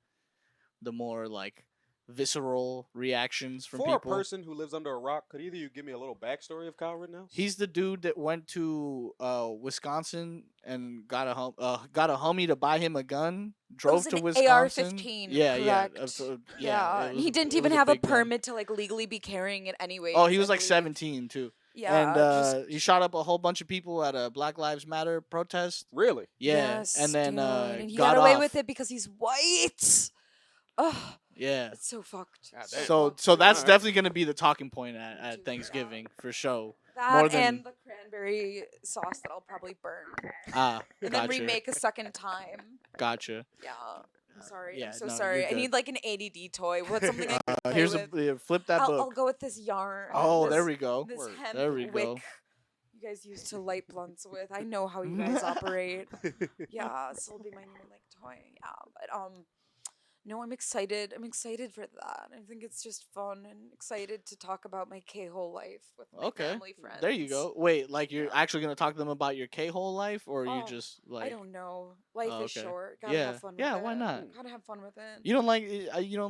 the more like visceral reactions from For people. a person who lives under a rock, could either you give me a little backstory of Kyle Rittenhouse? He's the dude that went to Wisconsin and got a homie to buy him a gun. Drove was to an Wisconsin. AR-15, Yeah, correct? so- Yeah, it and was he a- didn't it even was have a big gun. permit to like legally be carrying it anyway. Oh, he was like 17 too. Yeah, And just- he shot up a whole bunch of people at a Black Lives Matter protest. Really? Yeah, yes, and then dude, and he got got away off. with it because he's white. Oh, Yeah. it's so fucked. God So damn. So fucked. that's Alright. definitely gonna be the talking point at Dude, Thanksgiving for sure. that more than- and the cranberry sauce that I'll probably burn Ah, and gotcha. then remake a second time. Gotcha. Yeah. I'm sorry. yeah, I'm so no, sorry. you're I good. need like an ADD toy. What's something I can play Here's with? flip that I'll book. go with this yarn. Oh, this, there we go. This Word. hemp There we wick go. you guys used to light blunts with. I know how you guys operate. Yeah, this will be my new like toy. Yeah, but no, I'm excited. I'm excited for that. I think it's just fun and excited to talk about my K-hole life with my Okay, family friends. there you go. Wait, like you're Yeah. actually gonna talk to them about your K-hole life, or you Oh, just I like? don't know. Life Oh, is okay. short. Gotta Yeah, have fun with yeah. it. Why not? Gotta have fun with it. You don't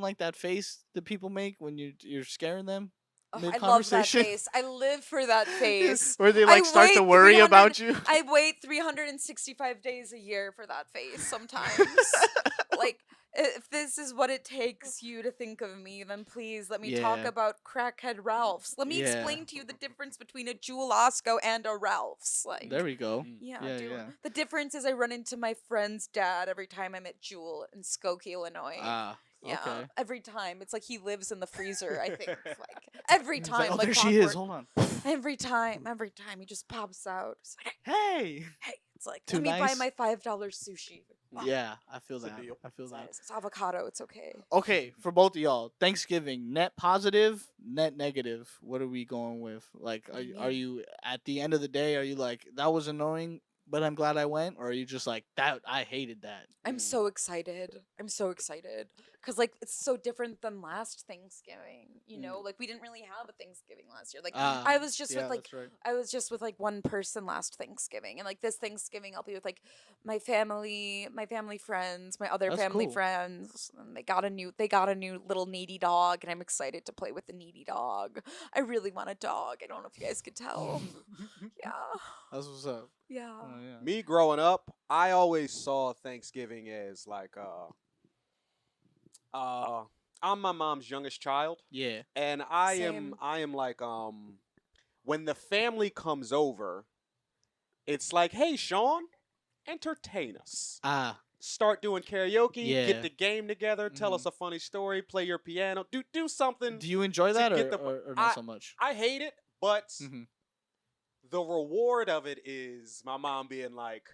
like that face that people make when you're scaring them Oh, mid I love that conversation, face. I live for that face. where they I like start to wait worry 300 about you. I wait 365 days a year for that face sometimes. Like, if this is what it takes you to think of me, then please let me talk Yeah. about crackhead Ralphs. Let me Yeah. explain to you the difference between a Jewel Osco and a Ralph's. Like, There we go. yeah, Yeah, dude. yeah. The difference is I run into my friend's dad every time I'm at Jewel in Skokie, Illinois. Ah, Yeah, okay. every time. It's like he lives in the freezer, I think. Like, every He's time. like, oh, like there she is. clockwork. Hold on. Every time he just pops out. It's like, Hey. hey, it's like, Too let me buy nice? my $5 sushi. Oh, Yeah, I feel It's a that. deal. I feel it's that. nice. It's avocado. It's okay. Okay, for both of y'all, Thanksgiving, net positive, net negative. What are we going with? Like, What do you are mean? you at the end of the day? Are you like that was annoying, but I'm glad I went, or are you just like that? I hated that. I'm so excited. I'm so excited. Because, like, it's so different than last Thanksgiving. You know? Like, we didn't really have a Thanksgiving last year. Like, I was just yeah, with, like, that's right. I was just with, like, one person last Thanksgiving. And, like, this Thanksgiving, I'll be with, like, my family friends, my other That's family cool. friends. And they got a new little needy dog. And I'm excited to play with the needy dog. I really want a dog. I don't know if you guys could tell. Yeah. That's what's up. Yeah. Oh, yeah. Me growing up, I always saw Thanksgiving as like I'm my mom's youngest child, Yeah. and Same. I am like when the family comes over, it's like, hey Sean, entertain us. Start doing karaoke, Yeah. get the game together, tell us Mhm. a funny story, play your piano, do something. Do you enjoy to that, get or not so much? I hate it, but Mhm. the reward of it is my mom being like,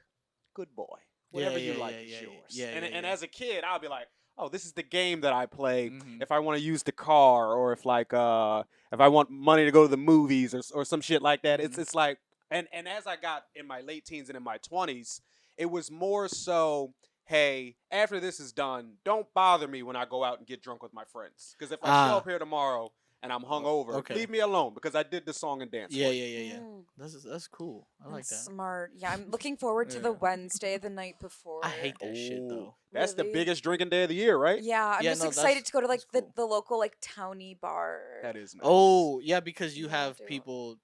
good boy. Whatever you like is yours. Yeah, And as a kid, I'll be like, oh, this is the game that I play Mhm. if I want to use the car, or if like if I want money to go to the movies, or some shit like that. Mhm. It's like, and as I got in my late teens and in my 20s, it was more so, hey, after this is done, don't bother me when I go out and get drunk with my friends, because if I show up here tomorrow and I'm hungover, okay. leave me alone, because I did the song and dance. Yeah, for you. yeah. Mm. That's cool. I like That's that. smart. Yeah, I'm looking forward to the Yeah. Wednesday, the night before. I hate that shit Ooh, though. that's the Really? biggest drinking day of the year, right? Yeah, I'm Yeah, just no, excited that's- to go to like that's cool. the local like towny bar. That is nice. Oh, yeah, because you Yeah, have dude. people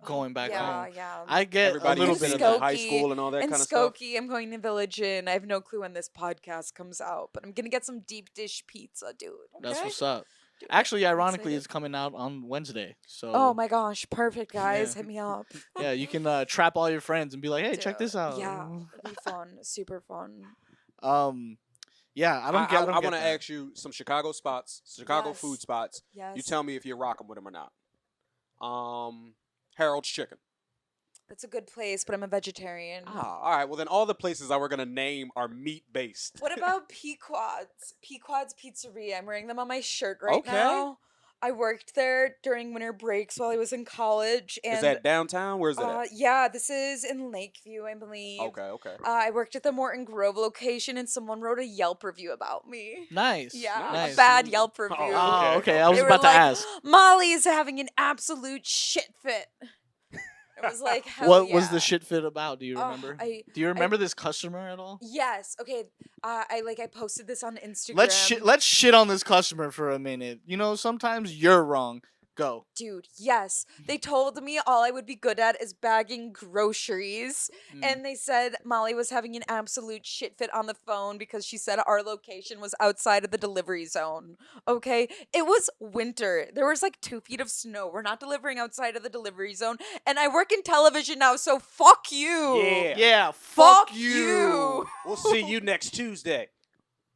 going back yeah, home. yeah. I get Everybody a little you've bit been of in that. high Skokie- school and all that in kind of stuff. Skokie, I'm going to Village Inn. I have no clue when this podcast comes out, but I'm gonna get some deep dish pizza, dude. That's okay? what's up. Dude, Actually, I'm ironically, excited. it's coming out on Wednesday. So Oh my gosh, perfect guys, Yeah. hit me up. yeah, you can trap all your friends and be like, "Hey, check Dude, this out." Yeah, it'd be fun, super fun. Yeah, I don't I get want to that. ask you some Chicago spots, Chicago Yes. food spots. Yes. You tell me if you're rocking with them or not. Harold's Chicken. That's a good place, but I'm a vegetarian. All right. Well, then all the places that we're gonna name are meat based. What about Pequod's? Pequod's Pizzeria. I'm wearing them on my shirt right Okay. now. I worked there during winter breaks while I was in college, and Is that downtown? Where's it at? yeah, this is in Lakeview, I believe. Okay. I worked at the Morton Grove location, and someone wrote a Yelp review about me. Nice. Yeah, nice. a bad Yelp review. Oh, okay. I was They were about to like, ask. Molly is having an absolute shit fit. It was like, hell What yeah. was the shit fit about? Do you Oh, remember? I- Do you remember this customer at all? Yes. Okay. I posted this on Instagram. Let's shit on this customer for a minute. You know, sometimes you're wrong. Go. Dude, yes. They told me all I would be good at is bagging groceries. And they said Molly was having an absolute shit fit on the phone because she said our location was outside of the delivery zone. Okay? It was winter. There was like 2 feet of snow. We're not delivering outside of the delivery zone. And I work in television now, so fuck you. Yeah. Yeah. Fuck Fuck you. We'll see you next Tuesday.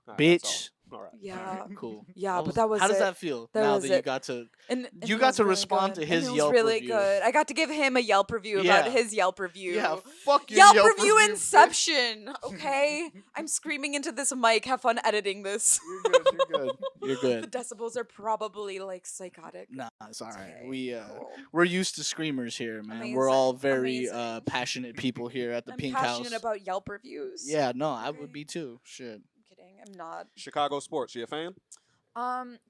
All right, that's Bitch. All right. Yeah. Cool. Yeah, but that was How does it. that feel That now was that you it. got to And you it got was to really respond good. to his and it was Yelp really review? good. I got to give him a Yelp review about Yeah. his Yelp review. Yeah, fuck your Yelp, Yelp review review, bitch. inception. Okay, I'm screaming into this mic. Have fun editing this. You're good. You're good. You're The good. decibels are probably like psychotic. Nah, it's all right. Okay, cool. We're used to screamers here, man. We're Amazing, all very amazing. passionate people here at the I'm Pink passionate House. about Yelp reviews. Yeah, no, I Okay. would be too. Shit. I'm kidding. I'm not. Chicago sports. You a fan?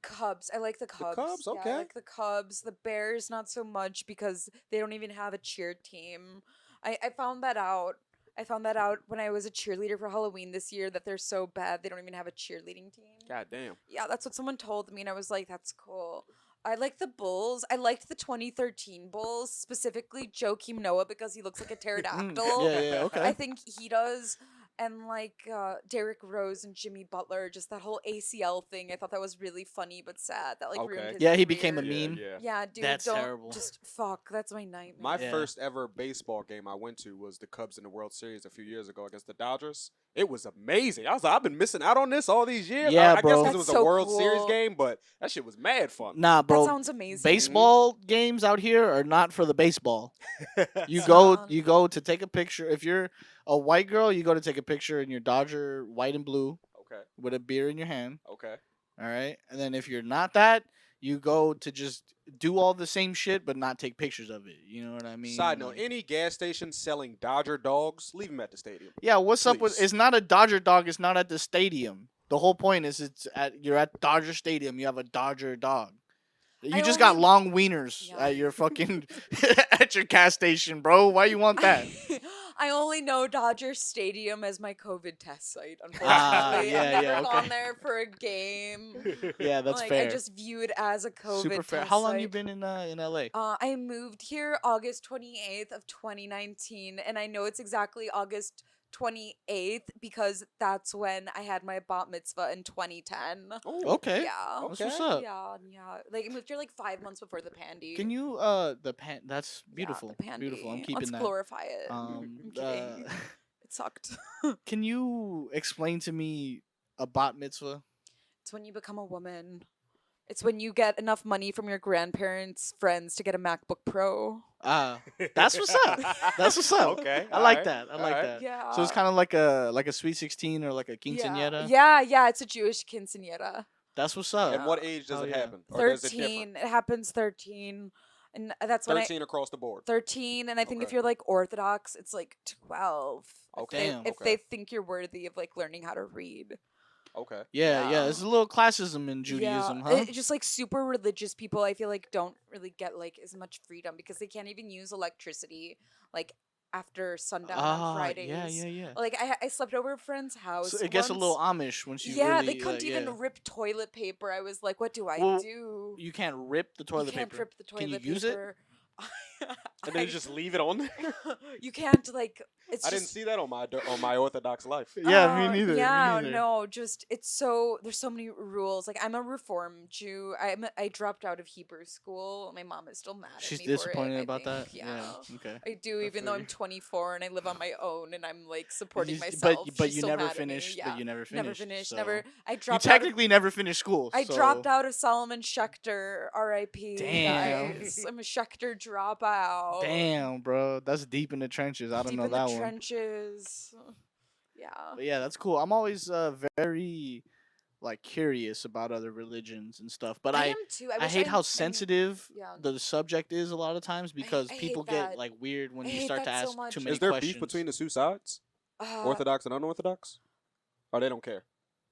Cubs. I like the Cubs. Cubs, Yeah, I okay. like the Cubs. The Bears, not so much because they don't even have a cheer team. I found that out. I found that out when I was a cheerleader for Halloween this year that they're so bad they don't even have a cheerleading team. God damn. Yeah, that's what someone told me, and I was like, that's cool. I like the Bulls. I liked the 2013 Bulls, specifically Joakim Noah because he looks like a pterodactyl. Yeah, okay. I think he does. And like Derrick Rose and Jimmy Butler, just that whole ACL thing. I thought that was really funny but sad. That like ruined Okay. his Yeah, he became a career. meme. Yeah. Yeah, dude, That's don't terrible. just fuck. That's my nightmare. My Yeah. first ever baseball game I went to was the Cubs in the World Series a few years ago against the Dodgers. It was amazing. I was like, I've been missing out on this all these years. Yeah, I guess bro. because it was That's a so World Series cool. game, but that shit was mad fun. Nah, bro. That sounds amazing. Baseball games out here are not for the baseball. You Sound. go to take a picture. If you're a white girl, you go to take a picture in your Dodger white and blue Okay. with a beer in your hand. Okay. All right. And then if you're not that, you go to just do all the same shit but not take pictures of it. You know what I mean? Side note: Like- any gas station selling Dodger dogs, leave them at the stadium. yeah, what's up with Please. it's not a Dodger dog, it's not at the stadium. The whole point is you're at Dodger Stadium, you have a Dodger dog. You I just got only- long wieners Yeah. at your fucking at your gas station, bro. Why you want that? I only know Dodger Stadium as my COVID test site. Unfortunately, yeah, I've never yeah, gone okay. there for a game. Yeah, that's like, fair. I just view it as a COVID Super fair. test How long site. you been in LA? I moved here August 28th of 2019, and I know it's exactly August 28th because that's when I had my bat mitzvah in 2010. Oh, Okay. Yeah. That's Okay. what's up. Yeah, yeah. Like I moved here like 5 months before the pandy. Can you that's beautiful. Yeah, the pandy. Beautiful. I'm keeping Let's that. glorify it. Um I'm kidding. It sucked. can you explain to me a bat mitzvah? It's when you become a woman. It's when you get enough money from your grandparents' friends to get a MacBook Pro. Ah, that's what's up. That's what's up. Okay. I like alright, that. I like alright. that. Yeah. So it's kind of like a Sweet 16 or like a quinceañera. Yeah, it's a Jewish quinceañera. That's what's up. And what age does Hell it yeah. happen? Or does it 13. differ? It happens 13. And that's when 13 across the board. 13, and I think if Okay. you're like Orthodox, it's like 12. Okay. Damn. If they think you're worthy of like learning how to read. Okay. Yeah, Yeah. there's a little classism in Judaism, huh? Just like super religious people, I feel like don't really get like as much freedom because they can't even use electricity like after sundown on Fridays. yeah. Like I slept over a friend's house. So it gets a little once. Amish once you Yeah, really, they couldn't like, even yeah. rip toilet paper. I was like, what do I Well, do? You can't rip the toilet You can't paper. rip the toilet Can you paper. use it? And then you just leave it on there. You can't like. It's I just, didn't see that on my Orthodox life. Yeah, me neither. Yeah, me neither. no, just it's so there's so many rules. Like I'm a Reform Jew. I dropped out of Hebrew school. My mom is still mad She's at me disappointed for it, about that. Yeah. Okay. I do, I even though feel I'm 24 and I live on my own and I'm like supporting You- myself. But She's you still never mad at me, finished. Yeah. But you never finished. so- Never. I You dropped out. Of, technically never finished school. I so- dropped out of Solomon Schechter. R.I.P. Damn. Guys. I'm a Schechter dropout. Damn, bro, that's deep in the trenches. I don't Deep know in that the one. trenches. Yeah. But yeah, that's cool. I'm always very like curious about other religions and stuff. But I am too. I wish hate how knew- sensitive yeah. the subject is a lot of times because I hate people that. get like weird when I you hate start to that so ask much. too many Is there questions. beef between the two sides? Orthodox and unorthodox? Or they don't care?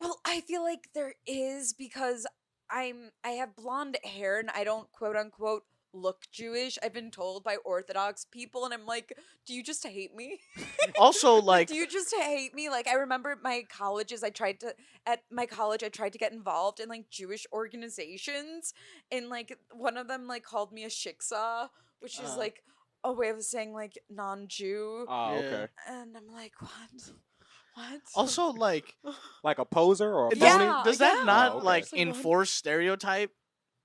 Well, I feel like there is because I have blonde hair and I don't quote unquote look Jewish. I've been told by Orthodox people, and I'm like, do you just hate me? Also, like Do you just hate me? Like I remember at my colleges, I tried to get involved in like Jewish organizations, and like one of them like called me a shiksa, which is like a way of saying like non-Jew, Ah, Yeah. okay. and I'm like, what? also like Like a poser or a does, phony? Yeah. does that not Oh, okay. like It's like, what? enforce stereotype?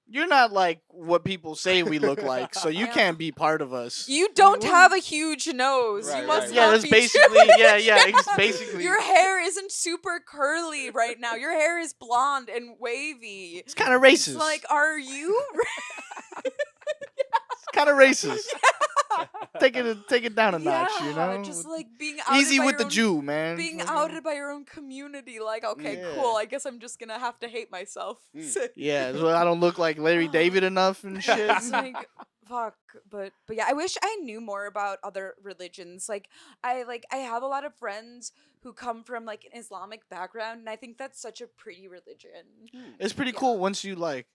you're not like what people say we look like, so you Yeah. can't be part of us. You don't have a huge nose. Right, you must right, Yeah, not that's be basically yeah, it's basically Your hair isn't super curly right now. Your hair is blonde and wavy. it's kind of It's racist. like, are you? It's kind of racist. Take it down a notch, you know. Just like being outed Easy by with your the own, Jew, man. being Fucking- outed by your own community. Like, okay, Yeah. cool. I guess I'm just gonna have to hate myself. Yeah, so I don't look like Larry David enough and shit. It's like fuck, but yeah, I wish I knew more about other religions. I have a lot of friends who come from like an Islamic background, and I think that's such a pretty religion. It's pretty Yeah. cool once you like.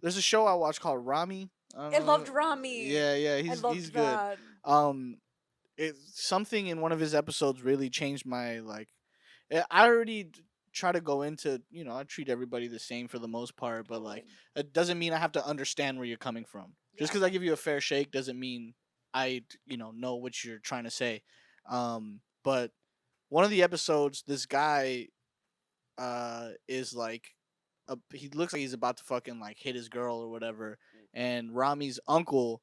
There's a show I watch called Rami. I loved Rami. Yeah, I he's loved good. that. Something in one of his episodes really changed my like. I already try to go into, I treat everybody the same for the most part, but like it doesn't mean I have to understand where you're coming from. Just because I give you a fair shake doesn't mean I know what you're trying to say. But one of the episodes, this guy is like he looks like he's about to fucking like hit his girl or whatever, and Rami's uncle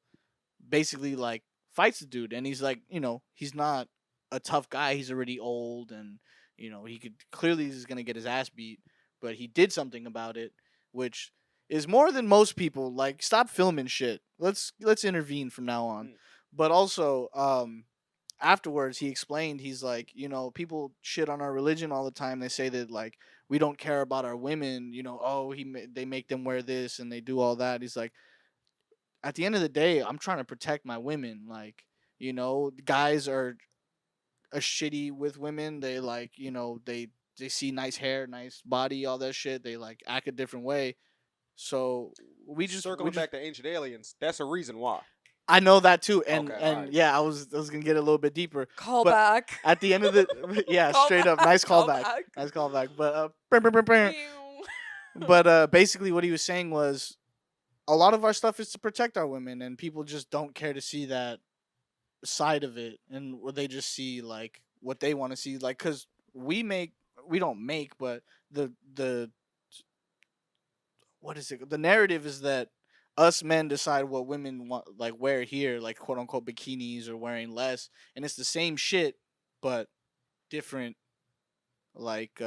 basically like fights the dude, and he's like, he's not a tough guy. He's already old, and he could clearly he's gonna get his ass beat, but he did something about it, which is more than most people. Like, stop filming shit. Let's intervene from now on. But also, afterwards he explained, he's like, people shit on our religion all the time. They say that like we don't care about our women. They make them wear this and they do all that. He's like, at the end of the day, I'm trying to protect my women. Like, guys are shitty with women. They like, they see nice hair, nice body, all that shit. They like act a different way. So we just circling back to Ancient Aliens. That's a reason why. I know that too, and Okay, and alright. yeah, I was gonna get a little bit deeper. Call But back. at the end of the yeah, Call straight up, back, nice call callback, back. nice callback. But basically, what he was saying was, a lot of our stuff is to protect our women, and people just don't care to see that side of it, and they just see like what they want to see, like, because we don't make, but the what is it? The narrative is that us men decide what women want, like wear here, like quote unquote bikinis or wearing less, and it's the same shit, but different, like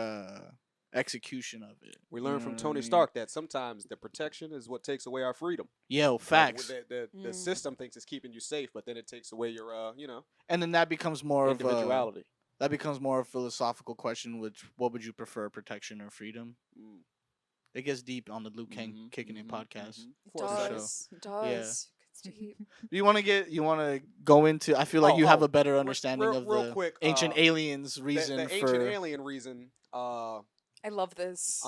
execution of it. We learned You from know what I Tony mean? Stark that sometimes the protection is what takes away our freedom. Yo, Like, facts. the system thinks it's keeping you safe, but then it takes away your And then that becomes more individuality. of a philosophical question, which what would you prefer, protection or freedom? It gets deep on the Luke Kang Kicking It podcast. It does. It does. It's deep. Do you want to go into? I feel like you have a better understanding of real the quick, ancient aliens reason the for. ancient alien reason. I love this.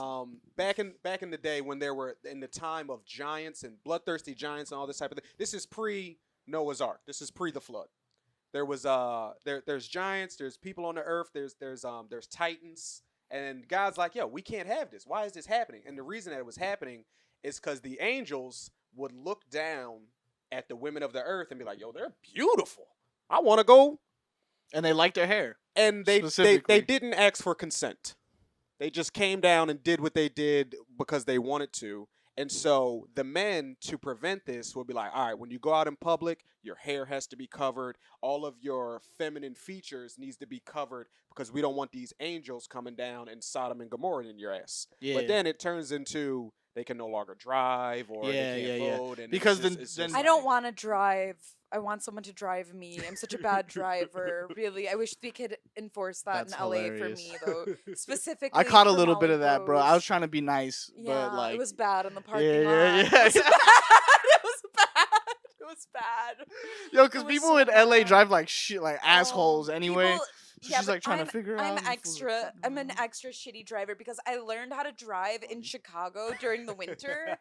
Back in the day when there were in the time of giants and bloodthirsty giants and all this type of thing. This is pre Noah's Ark. This is pre the flood. There was there's giants. There's people on the earth. There's titans. And God's like, yo, we can't have this. Why is this happening? And the reason that it was happening is because the angels would look down at the women of the earth and be like, yo, they're beautiful. I want to go. And they like their hair. And they Specifically. didn't ask for consent. They just came down and did what they did because they wanted to. And so the men, to prevent this, will be like, all right, when you go out in public, your hair has to be covered. All of your feminine features needs to be covered because we don't want these angels coming down and Sodom and Gomorrah in your ass. Yeah. But then it turns into they can no longer drive or they can't vote. And Because it's just I don't want to drive. I want someone to drive me. I'm such a bad driver. Really, I wish we could enforce that That's in LA hilarious. for me, though. Specifically, I caught a for little bit Molly of that, bro. I Bros. was trying to be nice, Yeah, but like it was bad in the parking yeah, lot. yeah. It was bad. It was bad. It was bad. Yo, because It was people so in LA bad. drive like shit, like assholes anyway. People- So yeah, she's but like trying I'm, to figure I'm out. extra. I'm an extra shitty driver because I learned how to drive in Chicago during the winter.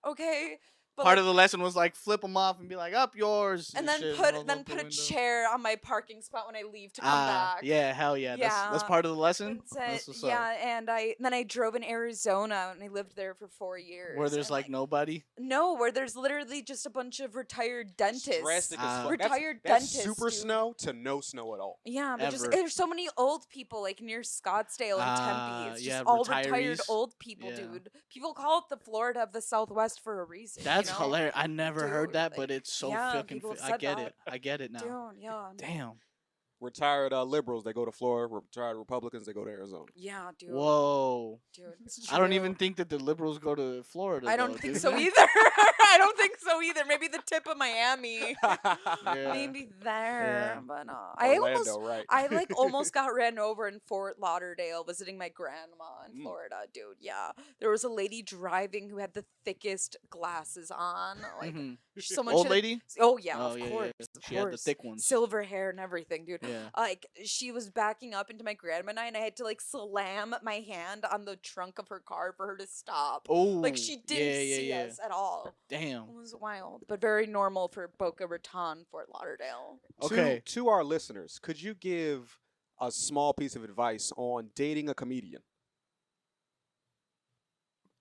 Okay, But Part like, of the lesson was like flip them off and be like, up yours. and then shit, put roll then up the put a window. chair on my parking spot when I leave to come back. Yeah, hell yeah. That's Yeah. part of the lesson. That's it. That's what's Yeah, up. and then I drove in Arizona and I lived there for 4 years. Where there's and, like nobody. no, where there's literally just a bunch of retired dentists. It's drastic as fuck. Retired that's dentists. super dude. snow to no snow at all. Yeah, but just Ever. there's so many old people like near Scottsdale and Tempe. It's just yeah, all retired retirees. old people, Yeah. dude. People call it the Florida of the Southwest for a reason. That's you know? hilarious. I never heard Dude, that, like, but it's so yeah, fucking. people have I said get that. it. I get it now. Dude, yeah. Damn. Retired liberals, they go to Florida. Retired Republicans, they go to Arizona. Yeah, dude. Whoa. Dude, it's I don't true. even think that the liberals go to Florida. I don't though, think dude. so either. I don't think so either. Maybe the tip of Miami. Yeah. Maybe there. Yeah. But Orlando, right? I like almost got ran over in Fort Lauderdale visiting my grandma in Mm. Florida, dude. Yeah. There was a lady driving who had the thickest glasses on. Like Mhm. someone Old should've- lady. Oh yeah, Oh, of yeah, course. yeah. Of She had the course. thick ones. Silver hair and everything, dude. Yeah. Like she was backing up into my grandma and I had to like slam my hand on the trunk of her car for her to stop. Oh. Like she didn't see yeah. us at all. Damn. It was wild, but very normal for Boca Raton, Fort Lauderdale. Okay. To our listeners, could you give a small piece of advice on dating a comedian?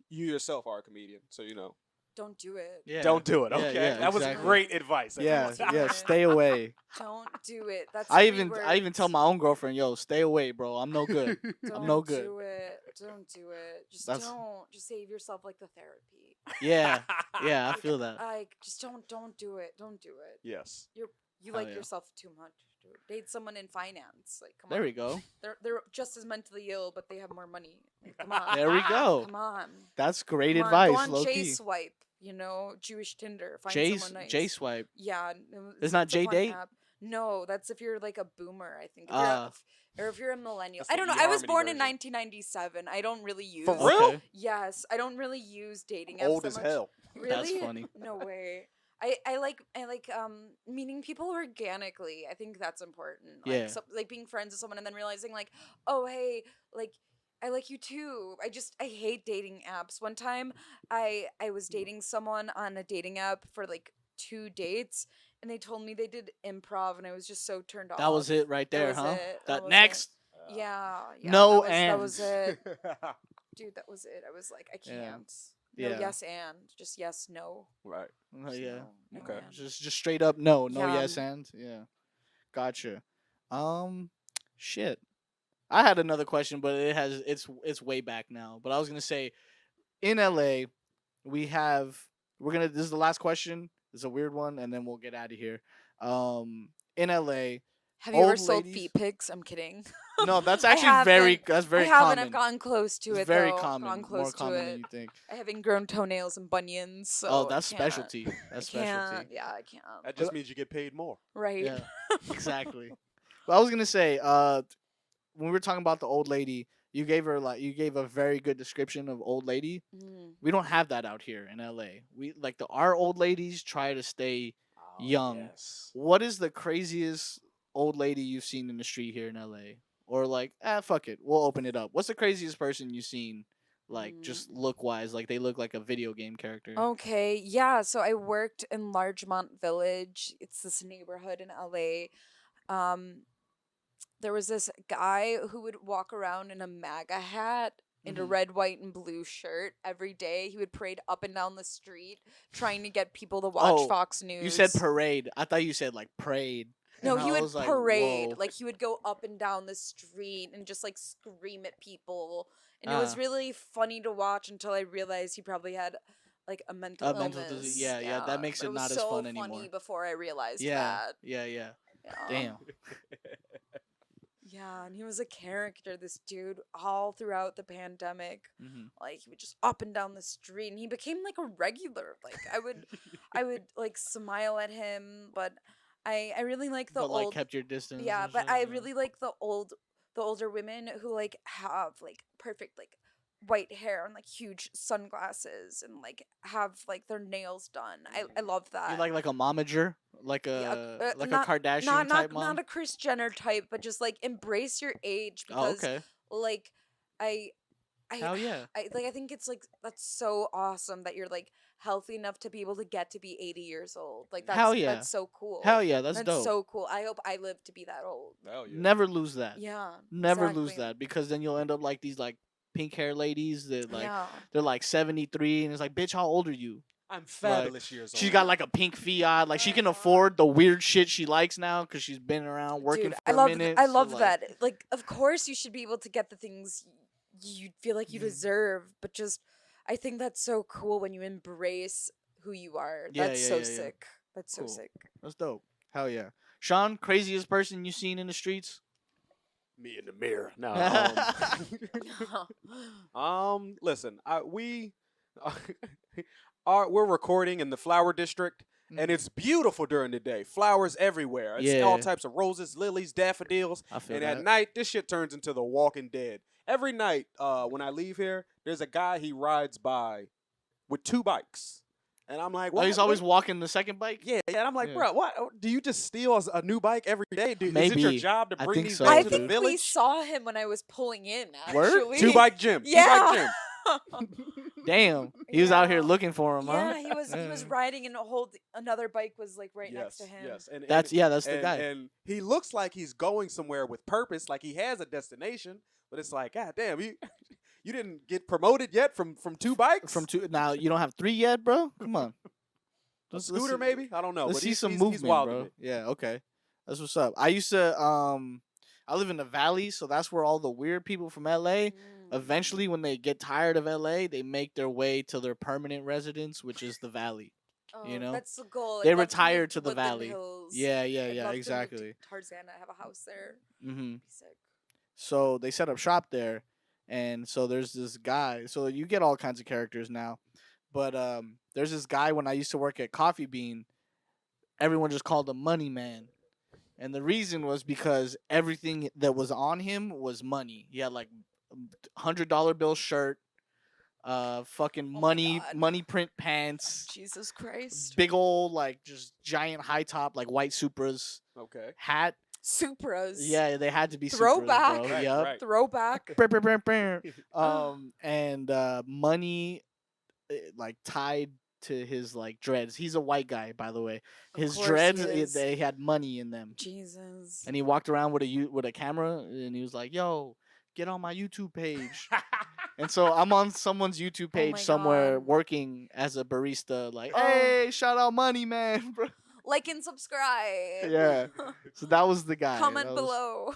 You yourself are a comedian, so you know. Don't do it. Yeah. Don't do it. Yeah, Okay, yeah, that was exactly. great advice. Yeah. Don't do Yeah. it. Stay away. Don't do it. That's I three even tell words. my own girlfriend, yo, stay away, bro. I'm no good. Don't I'm no good. do it. Don't do it. Just That's- don't. Just save yourself like the therapy. Yeah. Yeah. I feel that. Like just don't do it. Don't do it. Yes. You Hell like yeah. yourself too much. Dude. Date someone in finance. Like come There on. we go. They're just as mentally ill, but they have more money. Like, come on. There we go. Come on. That's great Come on, advice, Go on low J key. Swipe. You know, Jewish Tinder. Find J someone nice. J swipe. Yeah. It's not a fun J-Date? app. No, that's if you're like a boomer, I think. Or if you're a millennial. That's I the don't know. I was eHarmony born in version. 1997. I don't really use. For real? Okay. Yes, I don't really use dating apps. Old so as much. hell. Really? That's funny. No way. I like meeting people organically. I think that's important. Like, Yeah. like being friends with someone and then realizing like, oh hey, like I like you too. I hate dating apps. One time I was dating someone on a dating app for like 2 dates and they told me they did improv and I was just so turned off. That was it right That there, was huh? it. That That was next. Yeah. No that was ands. it. Dude, that was it. I was like, I Yeah. can't. No, Yeah. yes and just yes, no. Right. Oh, yeah. No, Okay. and. Just straight up no. No Yeah. yes and. Yeah. Gotcha. Shit. I had another question, but it's way back now. But I was gonna say, in LA, this is the last question. It's a weird one, and then we'll get out of here. In LA, Have you ever old sold ladies- feet pics? I'm kidding. no, that's I actually very haven't. that's very I haven't. common. I've gotten close to It's it. very though. common, Gone close more to common it. than you think. I have ingrown toenails and bunions. So Oh, that's I can't. specialty. That's I can't. specialty. Yeah, I can't. That just means you get paid more. Right. Yeah, exactly. But I was gonna say, when we were talking about the old lady, you gave a very good description of old lady. Mm. We don't have that out here in LA. We like our old ladies try to stay young. Yes. What is the craziest old lady you've seen in the street here in LA? Or like, fuck it, we'll open it up. What's the craziest person you've seen, like just look wise, like they look like a video game character? Okay, yeah. So I worked in Largemont Village. It's this neighborhood in LA. There was this guy who would walk around in a MAGA hat and a Mhm. red, white, and blue shirt every day. He would parade up and down the street trying to get people to watch Oh, Fox News. You said parade. I thought you said like prayed. No, And he I would was like, parade. whoa. Like he would go up and down the street and just like scream at people. And it was Ah. really funny to watch until I realized he probably had like a mental A illness. mental disease. Yeah, that makes but it was not as so fun funny anymore. before I realized Yeah, that. yeah. Yeah. Damn. Yeah, and he was a character, this dude, all throughout the pandemic. hmm Like he would just up and down the street, and he became like a regular. Like I would like smile at him, but I really like the But like old. kept your distance. Yeah, and but shit, I yeah. really like the older women who like have like perfect like white hair and like huge sunglasses and like have like their nails done. I love that. You like a momager, like Yeah, a like not- a Kardashian not type mom. not a Kris Jenner type, but just like embrace your age Oh, because okay. like I Hell yeah. I think it's like that's so awesome that you're like healthy enough to be able to get to be 80 years old. Like Hell yeah. that's so cool. Hell yeah, that's dope. so cool. I hope I live to be that old. Hell yeah. Never lose that. Yeah. Never lose exactly. that, because then you'll end up like these like pink hair ladies that like Yeah. they're like 73 and it's like, bitch, how old are you? I'm fabulous years old. She's got like a pink Fiat. Like she can afford the weird shit she likes now because she's been around working Dude, for a minute. I so, love like, that. Like, of course you should be able to get the things you feel like Mm-hmm. you deserve, but just I think that's so cool when you embrace who you are. Yeah, That's yeah, so yeah, yeah. sick. That's Cool. so sick. That's dope. Hell yeah. Sean, craziest person you seen in the streets? Me in the mirror. No. Listen, we're recording in the flower district, and it's beautiful during the day. Flowers everywhere. It's all Yeah. types of roses, lilies, daffodils. I feel And that. at night, this shit turns into The Walking Dead. Every night, when I leave here, there's a guy he rides by with 2 bikes, and I'm like, Oh, "What?" he's always walking the second bike? Yeah, and I'm like, Yeah. bro, what? Do you just steal a new bike every day? Is it your Maybe. job to I bring think these so, back I to dude. the think we village? saw him when I was pulling in. Word? Actually, 2-bike gym. Yeah. 2-bike gym. Damn. He was out here Yeah. looking for him, huh? Yeah, he was riding and another bike was like right next to him. Yes, and That's and, the and, guy. And he looks like he's going somewhere with purpose, like he has a destination. But it's like, God damn, you didn't get promoted yet from 2 bikes? From 2 now you don't have 3 yet, bro? Come on. a Let's scooter, see- maybe? I don't know. Let's but see he's, some he's, movement, he's wild bro. Yeah, okay. That's what's up. I used to I live in the valley, so that's where all the weird people from LA eventually, when they get tired of LA, they make their way to their permanent residence, which is the valley. you know? That's the goal. They I'd love to retire move to the Woodland valley. Hills. Yeah, I'd love to move to exactly. Tarzana, have a house there. Mm-hmm. Be sick. So they set up shop there, and so there's this guy. So you get all kinds of characters now, but there's this guy when I used to work at Coffee Bean. Everyone just called him Money Man, and the reason was because everything that was on him was money. He had like $100 bill shirt, fucking my money God. money print pants, Jesus Christ. big old like just giant high top like white Supras, Okay. hat. Supras. Yeah, they had to be Throwback. Supras, bro. Right, Yup. right. Throwback. Brr, brr, brr, brr. And money like tied to his like dreads. He's a white guy, by the way. His course dreads, he is. they had money in them. Jesus. And he walked around with a camera, and he was like, "Yo, get on my YouTube page." And so I'm on someone's YouTube page my somewhere God. working as a barista. Like, Oh. hey, shout out Money Man, bro. Like and subscribe. Yeah. So that was the guy. Comment That was- below.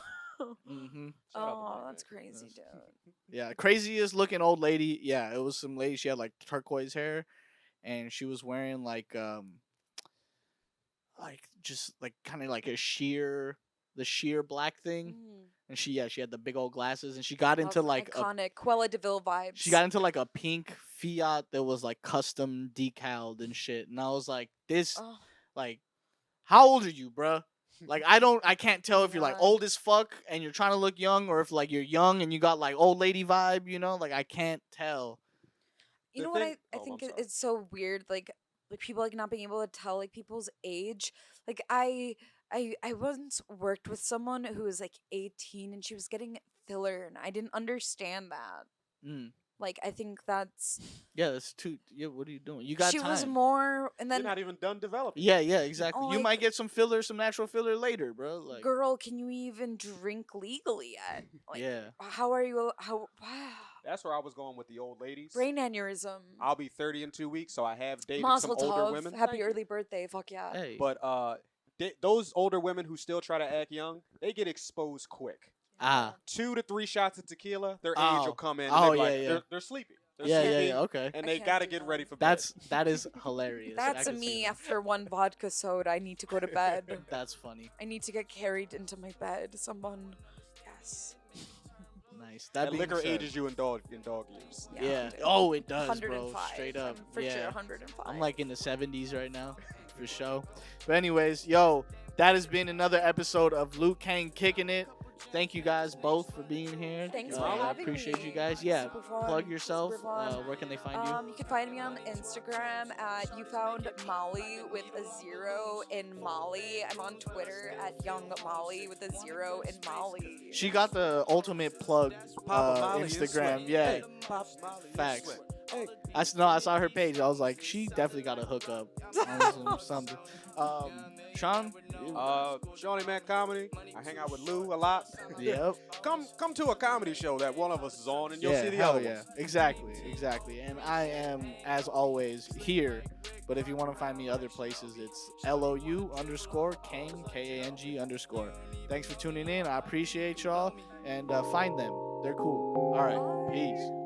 Mhm. Shout out to Oh, Money that's Man. crazy, dude. Yeah, craziest looking old lady. Yeah, it was some lady. She had like turquoise hair, and she was wearing like just like kind of like the sheer black thing. Mm. And she had the big old glasses, and she got into Love like iconic Quella DeVille vibes. she got into like a pink Fiat that was like custom decaled and shit. And I was like, this Oh, like, how old are you, bruh? Like I can't tell if you're like Yeah. old as fuck and you're trying to look young, or if like you're young and you got like old lady vibe, you know? Like I can't tell. you The know what thing- I oh, think I'm sorry. it's so weird, like people like not being able to tell like people's age. Like I once worked with someone who was like 18 and she was getting filler, and I didn't understand that. Mm. Like I think that's Yeah, that's too. Yeah, what are you doing? You got she time. was more, and You're then not even done developing. Yeah, exactly. Oh, You like- might get some filler, some natural filler later, bro. Like, girl, can you even drink legally yet? Like, yeah. how are you? How wow? That's where I was going with the old ladies. Brain aneurysm. I'll be 30 in 2 weeks, so I have dated some Mazel older tov. women. Happy Thank you. early birthday. Fuck yeah. Hey. But those older women who still try to act young, they get exposed quick. Ah. 2 to 3 shots of tequila, their age Oh. will come in. Oh, and they're like, yeah. They're sleepy. They're Yeah, sleepy, okay. And I they can't gotta do get that. ready for bed. That is hilarious. I That's can see me that. after one vodka soda. I need to go to bed. That's funny. I need to get carried into my bed. Someone, yes. Nice. That And being liquor said- ages you in dog years. Yeah. dude. Oh, it does, bro. 105. Straight up. I'm for sure Yeah. 105. I'm like in the 70s right now, for sure. But anyways, yo, that has been another episode of Luke Kang Kicking It. Thank you guys both for being here. Thanks for I having appreciate me. you guys. Yeah, Super fun, plug yourself. super fun. Where can they find you? You can find me on Instagram at you found Molly with a 0 in Molly. I'm on Twitter at young Molly with a 0 in Molly. She got the ultimate plug Papa Molly is Instagram. sweat. Yeah. Hey, Papa Molly is Facts. sweat. I saw her page. I was like, she definitely got a hookup on something. Sean. Shawnee Man Comedy. I hang out with Lou a lot. Yep. Come to a comedy show that one of us is on, and you'll see the hell other yeah. one. Exactly. And I am, as always, here. But if you want to find me other places, it's LOU_Kang, KANG_. Thanks for tuning in. I appreciate y'all. And find them. They're cool. All right. Peace.